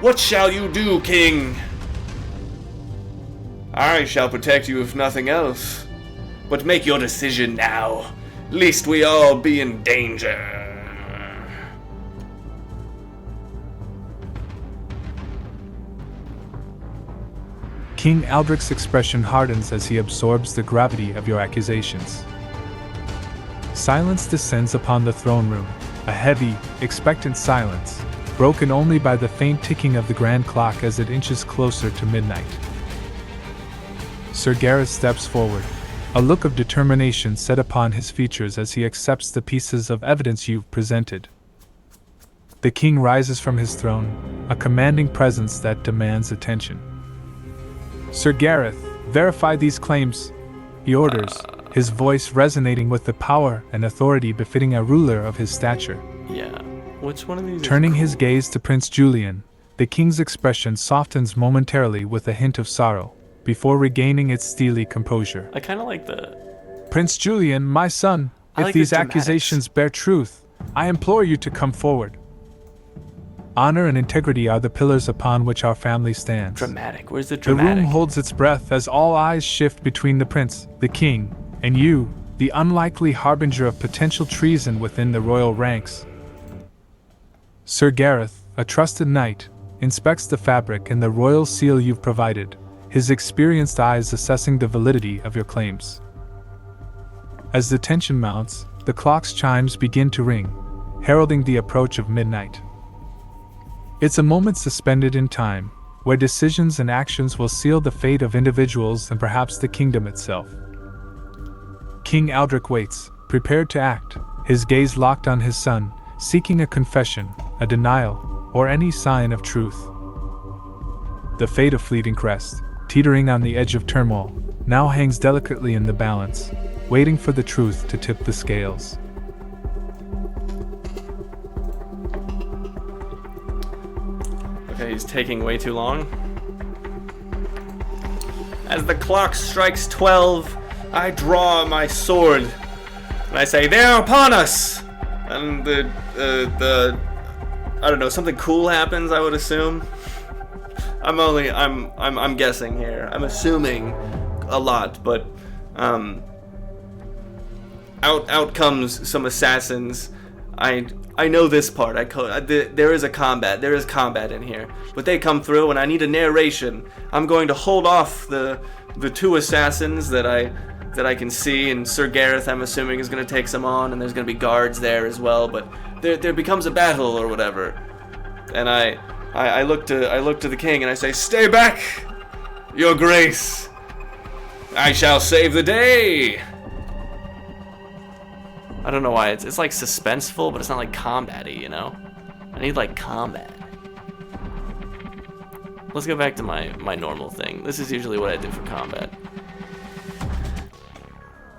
What shall you do, King? I shall protect you if nothing else. But make your decision now, lest we all be in danger. King Aldrich's expression hardens as he absorbs the gravity of your accusations. Silence descends upon the throne room, a heavy, expectant silence, broken only by the faint ticking of the grand clock as it inches closer to midnight. Sir Gareth steps forward, a look of determination set upon his features as he accepts the pieces of evidence you've presented. The king rises from his throne, a commanding presence that demands attention. Sir Gareth, verify these claims, he orders, his voice resonating with the power and authority befitting a ruler of his stature. Yeah, which one of these? Turning his gaze to Prince Julian, the king's expression softens momentarily with a hint of sorrow, before regaining its steely composure. I kind of like the... Prince Julian, my son, if these accusations bear truth, I implore you to come forward. Honor and integrity are the pillars upon which our family stands. Dramatic. Where's the dramatic? The room holds its breath as all eyes shift between the prince, the king, and you, the unlikely harbinger of potential treason within the royal ranks. Sir Gareth, a trusted knight, inspects the fabric and the royal seal you've provided, his experienced eyes assessing the validity of your claims. As the tension mounts, the clock's chimes begin to ring, heralding the approach of midnight. It's a moment suspended in time, where decisions and actions will seal the fate of individuals and perhaps the kingdom itself. King Aldrich waits, prepared to act, his gaze locked on his son, seeking a confession, a denial, or any sign of truth. The fate of Fleetingcrest, teetering on the edge of turmoil, now hangs delicately in the balance, waiting for the truth to tip the scales. Okay, he's taking way too long. As the clock strikes 12, I draw my sword and I say, "They are upon us!" And I don't know, something cool happens, I would assume. I'm guessing here. I'm assuming a lot, but out comes some assassins. I I know this part. There is a combat. There is combat in here. But they come through, and I need a narration. I'm going to hold off the two assassins that I can see, and Sir Gareth, I'm assuming, is going to take some on, and there's going to be guards there as well. But there becomes a battle or whatever, and I look to the king and I say, "Stay back, Your Grace. I shall save the day." I don't know why it's like suspenseful, but it's not like combat-y, you know? I need like combat. Let's go back to my normal thing. This is usually what I do for combat.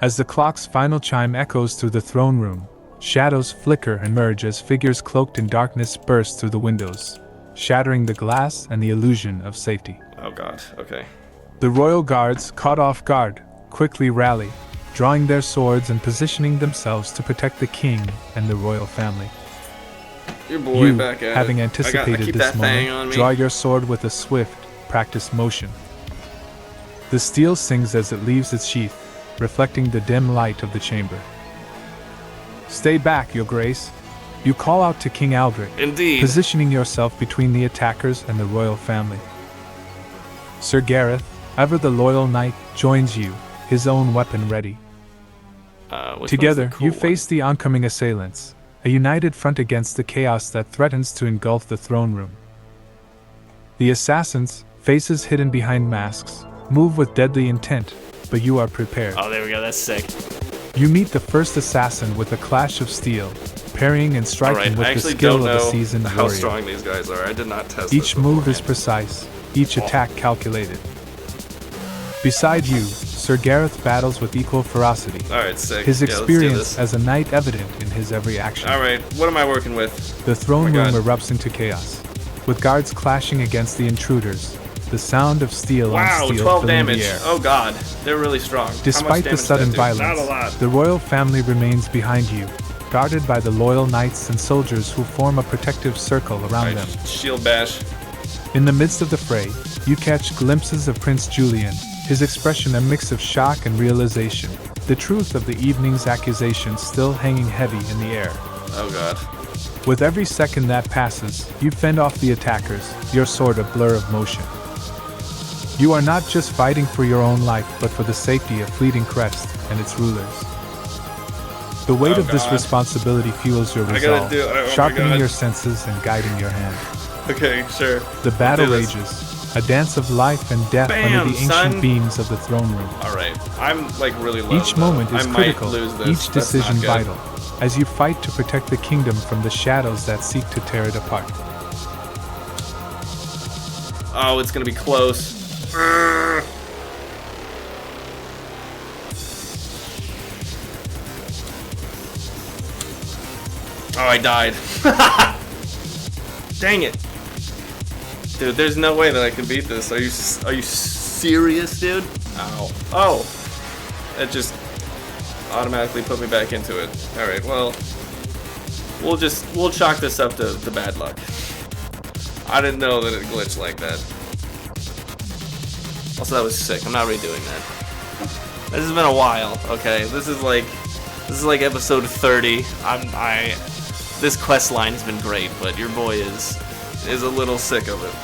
As the clock's final chime echoes through the throne room, shadows flicker and merge as figures cloaked in darkness burst through the windows, shattering the glass and the illusion of safety. Oh god, okay. The royal guards, caught off guard, quickly rally, drawing their swords and positioning themselves to protect the king and the royal family. Your boy You, back at having it. anticipated I keep this that thing on moment, me. draw your sword with a swift, practiced motion. The steel sings as it leaves its sheath, reflecting the dim light of the chamber. Stay back, Your Grace. You call out to King Aldrich, Indeed. positioning yourself between the attackers and the royal family. Sir Gareth, ever the loyal knight, joins you, his own weapon ready. Which Together, one's the cool you face the oncoming assailants, a united front against the chaos that threatens to engulf the throne room. The assassins, faces hidden behind masks, move with deadly intent, but you are prepared. one? Oh, there we go. That's sick. You meet the first assassin with a clash of steel, parrying and striking Alright, I with the actually skill don't of a know seasoned how warrior. strong these guys are. I did not test Each this move is beforehand. precise, each attack calculated. Beside you, Sir Gareth battles with equal ferocity, Alright, sick. his Yeah, let's do experience this. as a knight evident in his every action. Alright, what am I working with? The throne Oh my room God. erupts into chaos, with guards clashing against the intruders, the sound of steel Wow, on steel 12 filling damage. the air. Oh god, they're really strong. How much Despite the damage did sudden that do? violence, Not a lot. the royal family remains behind you, guarded by the loyal knights and soldiers who form a protective circle around them. Shield bash. In the midst of the fray, you catch glimpses of Prince Julian, his expression a mix of shock and realization, the truth of the evening's accusations still hanging heavy in the air. Oh god. With every second that passes, you fend off the attackers, your sword a blur of motion. You are not just fighting for your own life but for the safety of Fleetingcrest and its rulers. The weight Oh, of this God. responsibility fuels your I gotta resolve, do it. Oh, my sharpening God. your senses and guiding your hand. Okay, sure. The battle do this. rages, a dance of life and death Bam, under the ancient son. beams of the throne room. Alright. I'm like really low. Each moment though. is I might critical, lose this. each That's decision not good. vital, as you fight to protect the kingdom from the shadows that seek to tear it apart. Oh, it's gonna be close. Urgh. Oh, I died. Dang it. Dude, there's no way that I can beat this. Are you serious, dude? Ow. Oh. It just automatically put me back into it. Alright, well, we'll chalk this up to bad luck. I didn't know that it glitched like that. Also, that was sick. I'm not redoing that. This has been a while, okay? This is like episode 30. This quest line has been great, but your boy is a little sick of it.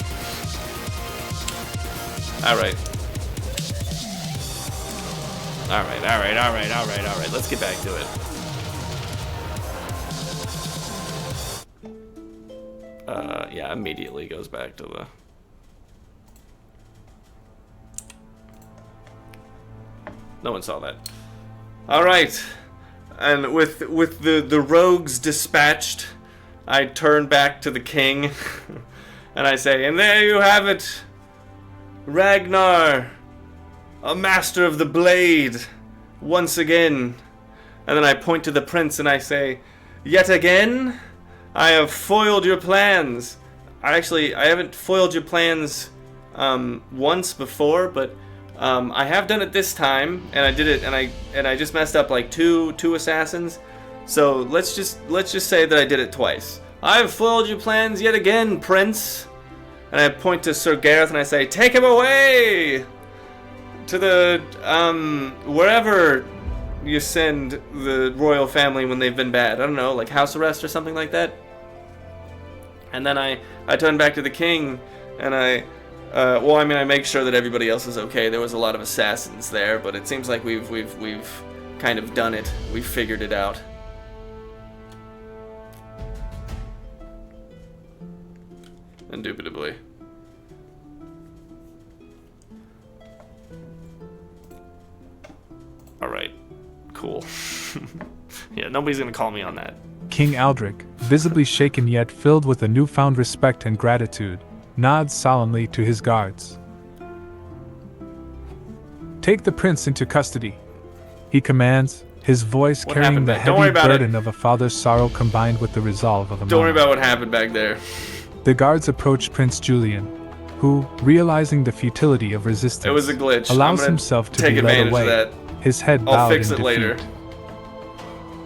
Alright. Alright. Let's get back to it. Yeah, immediately goes back to the... No one saw that. Alright. And with the rogues dispatched, I turn back to the king and I say, and there you have it, Ragnar, a master of the blade, once again. And then I point to the prince and I say, yet again, I have foiled your plans. I haven't foiled your plans once before, but I have done it this time, and I did it, and I just messed up like two assassins. So let's just say that I did it twice. I have foiled your plans yet again, Prince. And I point to Sir Gareth and I say, take him away to the wherever you send the royal family when they've been bad. I don't know, like house arrest or something like that. And then I turn back to the king, and I make sure that everybody else is okay. There was a lot of assassins there, but it seems like we've kind of done it. We've figured it out. Indubitably. Alright. Cool. Yeah, nobody's gonna call me on that. King Aldrich, visibly shaken yet filled with a newfound respect and gratitude, nods solemnly to his guards. "Take the prince into custody," he commands, his voice carrying the heavy burden of a father's sorrow combined with the resolve of a man. Don't worry about what happened back there. The guards approach Prince Julian, who, realizing the futility of resistance, it was a glitch. allows himself to be led away, his head bowed in defeat. I'll fix it later.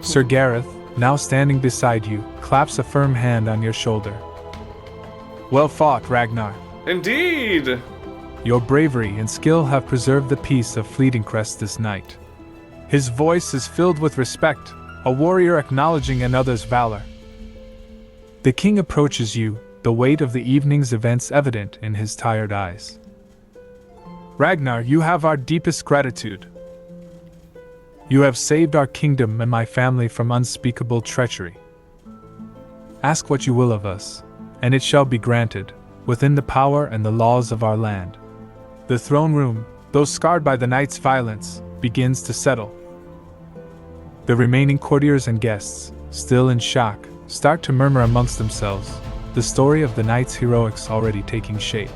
Sir Gareth, now standing beside you, claps a firm hand on your shoulder. "Well fought, Ragnar. Indeed! Your bravery and skill have preserved the peace of Fleetingcrest this night." His voice is filled with respect, a warrior acknowledging another's valor. The king approaches you, the weight of the evening's events evident in his tired eyes. "Ragnar, you have our deepest gratitude. You have saved our kingdom and my family from unspeakable treachery. Ask what you will of us, and it shall be granted, within the power and the laws of our land." The throne room, though scarred by the night's violence, begins to settle. The remaining courtiers and guests, still in shock, start to murmur amongst themselves, the story of the night's heroics already taking shape.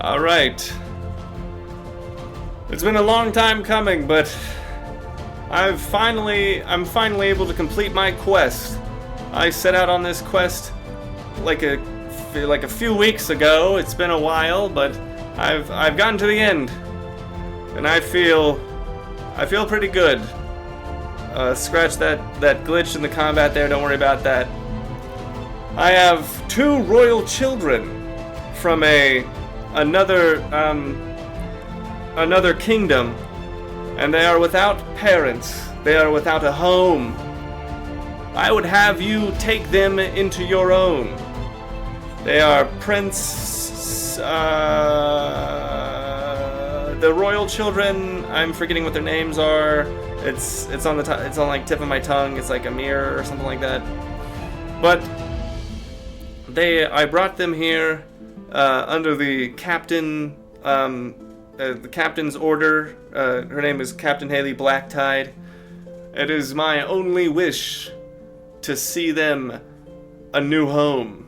All right. It's been a long time coming, but I'm finally able to complete my quest. I set out on this quest like a few weeks ago. It's been a while, but I've gotten to the end, and I feel pretty good. Scratch that glitch in the combat there. Don't worry about that. I have 2 royal children from another kingdom, and they are without parents. They are without a home. I would have you take them into your own. They are the royal children. I'm forgetting what their names are. It's on like tip of my tongue. It's like Amir or something like that. But I brought them here under the captain. The captain's order. Her name is Captain Haley Blacktide. It is my only wish to see them a new home,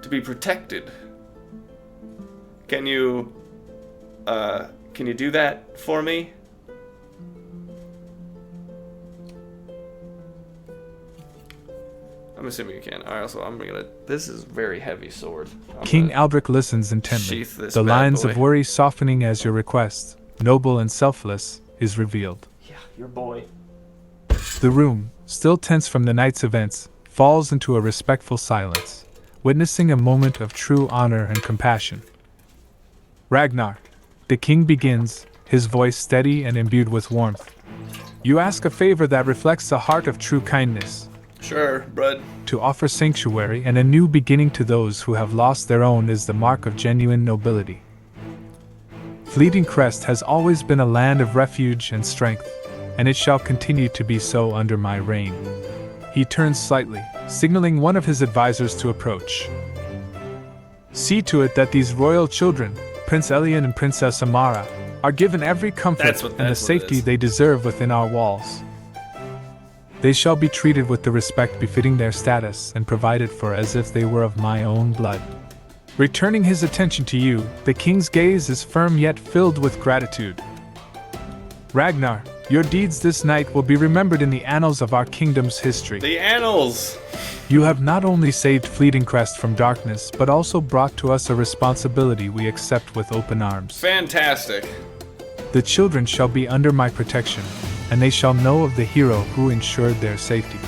to be protected. Can you do that for me? I'm assuming you can. Alright, so I'm gonna. This is a very heavy sword. King Aldrich listens intently. The lines of worry softening as your request, noble and selfless, is revealed. Yeah, your boy. The room, still tense from the night's events, falls into a respectful silence, witnessing a moment of true honor and compassion. "Ragnar," the king begins, his voice steady and imbued with warmth. "You ask a favor that reflects the heart of true kindness. Sure, bud. To offer sanctuary and a new beginning to those who have lost their own is the mark of genuine nobility. Fleetingcrest has always been a land of refuge and strength, and it shall continue to be so under my reign." He turns slightly, signaling one of his advisors to approach. "See to it that these royal children, Prince Elian and Princess Amara, are given every comfort and the safety they deserve within our walls. They shall be treated with the respect befitting their status and provided for as if they were of my own blood." Returning his attention to you, the king's gaze is firm yet filled with gratitude. "Ragnar, your deeds this night will be remembered in the annals of our kingdom's history. The annals! You have not only saved Fleetingcrest from darkness, but also brought to us a responsibility we accept with open arms. Fantastic. The children shall be under my protection, and they shall know of the hero who ensured their safety."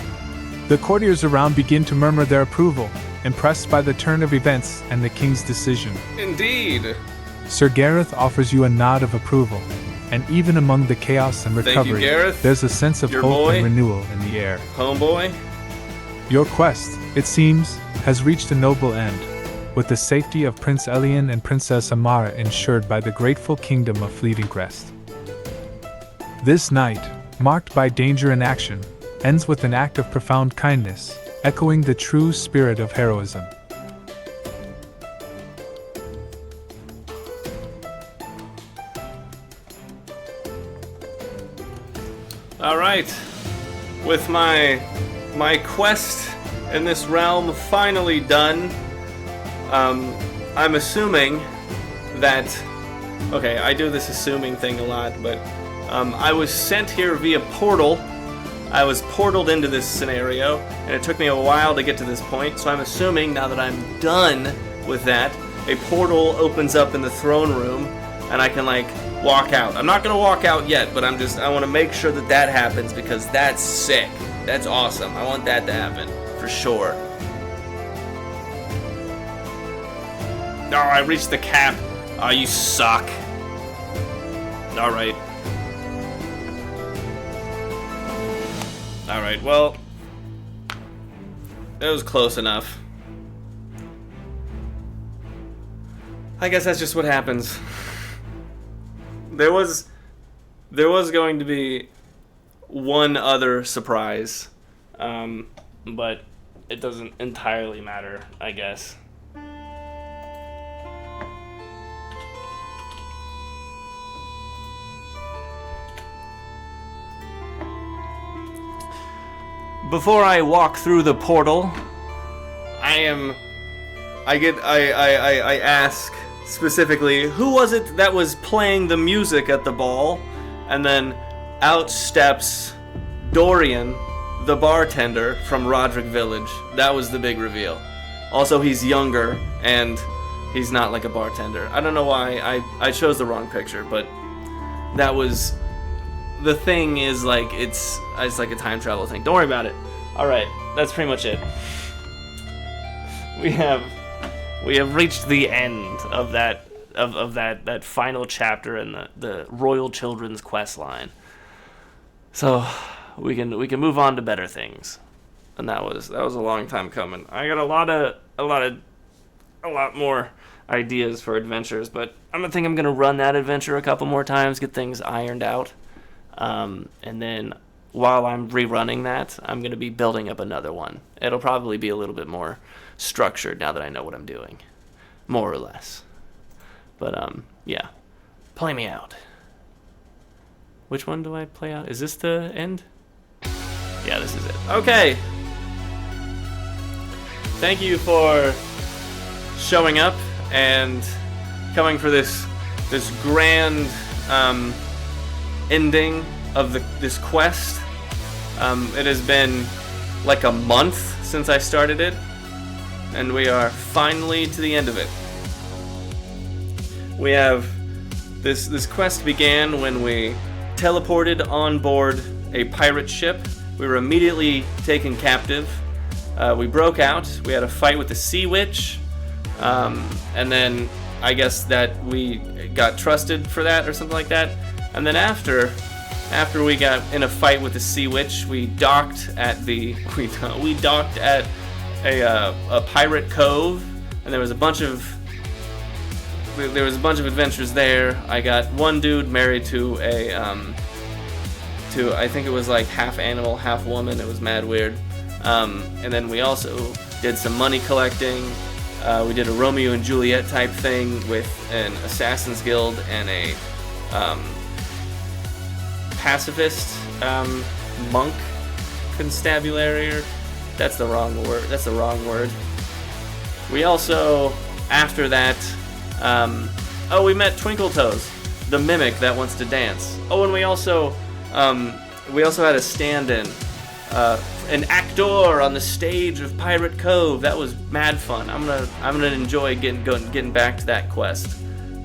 The courtiers around begin to murmur their approval, impressed by the turn of events and the king's decision. Indeed. Sir Gareth offers you a nod of approval, and even among the chaos and Thank you, recovery, Gareth. there's a sense of Your hope boy. and renewal in the air. Homeboy? Your quest, it seems, has reached a noble end, with the safety of Prince Elian and Princess Amara ensured by the grateful kingdom of Fleetingcrest. This night, marked by danger and action, ends with an act of profound kindness, echoing the true spirit of heroism. Alright. With my quest in this realm finally done, I'm assuming that... Okay, I do this assuming thing a lot, but I was sent here via portal. I was portaled into this scenario, and it took me a while to get to this point, so I'm assuming now that I'm done with that, a portal opens up in the throne room, and I can, like, walk out. I'm not gonna walk out yet, but I want to make sure that that happens, because that's sick. That's awesome. I want that to happen, for sure. Oh, I reached the cap. Oh, you suck. Alright. Alright, well, it was close enough. I guess that's just what happens. There was going to be one other surprise, but it doesn't entirely matter, I guess. Before I walk through the portal, I ask specifically, who was it that was playing the music at the ball? And then out steps Dorian, the bartender from Roderick Village. That was the big reveal. Also, he's younger, and he's not like a bartender. I don't know why I chose the wrong picture, but that was... The thing is, like, it's like a time travel thing. Don't worry about it. Alright, that's pretty much it. We have reached the end of that final chapter in the Royal Children's quest line. So we can move on to better things. And that was a long time coming. I got a lot more ideas for adventures, but I'm gonna run that adventure a couple more times, get things ironed out. And then while I'm rerunning that, I'm going to be building up another one. It'll probably be a little bit more structured now that I know what I'm doing. More or less. But, yeah. Play me out. Which one do I play out? Is this the end? Yeah, this is it. Okay. Thank you for showing up and coming for this grand, ending of this quest. It has been like a month since I started it, and we are finally to the end of it. We have this quest began when we teleported on board a pirate ship. We were immediately taken captive. We broke out. We had a fight with the Sea Witch, and then I guess that we got trusted for that or something like that. And then after we got in a fight with the Sea Witch, we docked at a pirate cove, and there was a bunch of adventures there. I got one dude married to I think it was like half animal, half woman. It was mad weird. And then we also did some money collecting. We did a Romeo and Juliet type thing with an Assassin's Guild and a pacifist monk constabulary. That's the wrong word. We also, after that, we met Twinkletoes, the mimic that wants to dance. Oh, and we also had a stand-in, an actor on the stage of Pirate Cove. That was mad fun. I'm gonna enjoy getting back to that quest.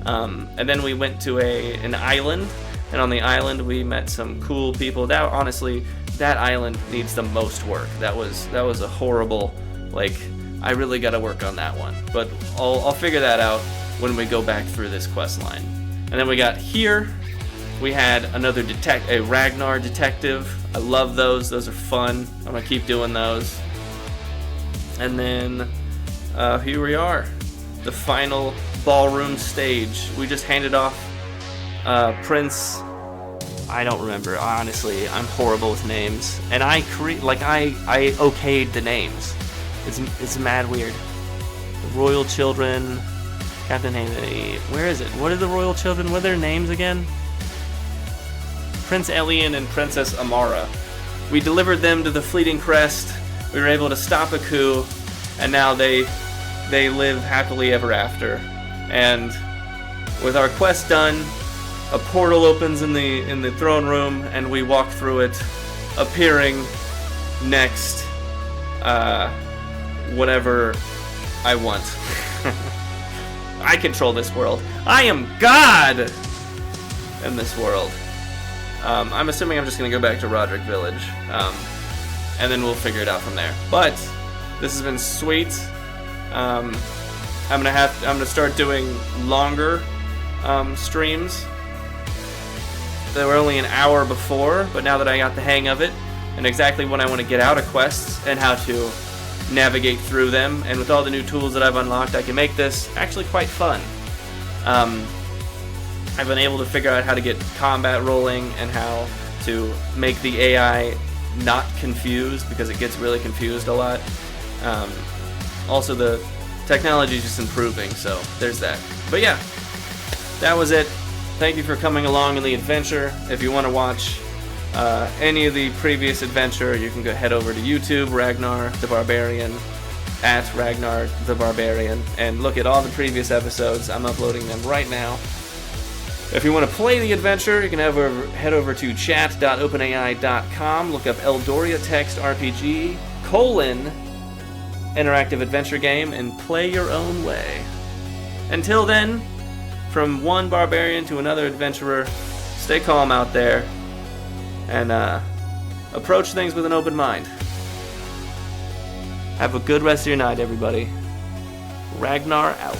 And then we went to an island, and on the island we met some cool people. That island needs the most work. That was a horrible, I really got to work on that one. But I'll figure that out when we go back through this quest line. And then we got here, we had another a Ragnar detective. I love those. Those are fun. I'm gonna keep doing those. And then here we are, the final ballroom stage. We just handed off Prince. I don't remember, honestly. I'm horrible with names, and I okayed the names. It's mad weird. The Royal Children, Captain Haley. Where is it? What are the Royal Children? What are their names again? Prince Elian and Princess Amara. We delivered them to the Fleetingcrest. We were able to stop a coup, and now they live happily ever after. And with our quest done, a portal opens in the throne room, and we walk through it, appearing next, whatever I want. I control this world. I am God in this world. I'm assuming I'm just gonna go back to Roderick Village, and then we'll figure it out from there. But this has been sweet. I'm gonna start doing longer streams. They were only an hour before, but now that I got the hang of it and exactly when I want to get out of quests and how to navigate through them, and with all the new tools that I've unlocked, I can make this actually quite fun. I've been able to figure out how to get combat rolling and how to make the AI not confused, because it gets really confused a lot. Also, the technology is just improving, so there's that. But yeah, that was it. Thank you for coming along in the adventure. If you want to watch any of the previous adventure, you can go head over to YouTube, Ragnar the Barbarian, at Ragnar the Barbarian, and look at all the previous episodes. I'm uploading them right now. If you want to play the adventure, you can head over to chat.openai.com, look up Eldoria Text RPG, interactive adventure game, and play your own way. Until then, from one barbarian to another adventurer, stay calm out there, and approach things with an open mind. Have a good rest of your night, everybody. Ragnar out.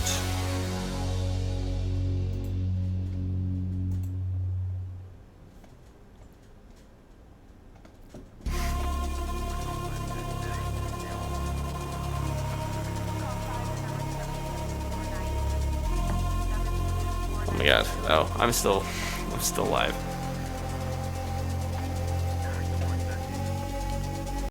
Oh my god. Oh, I'm still alive.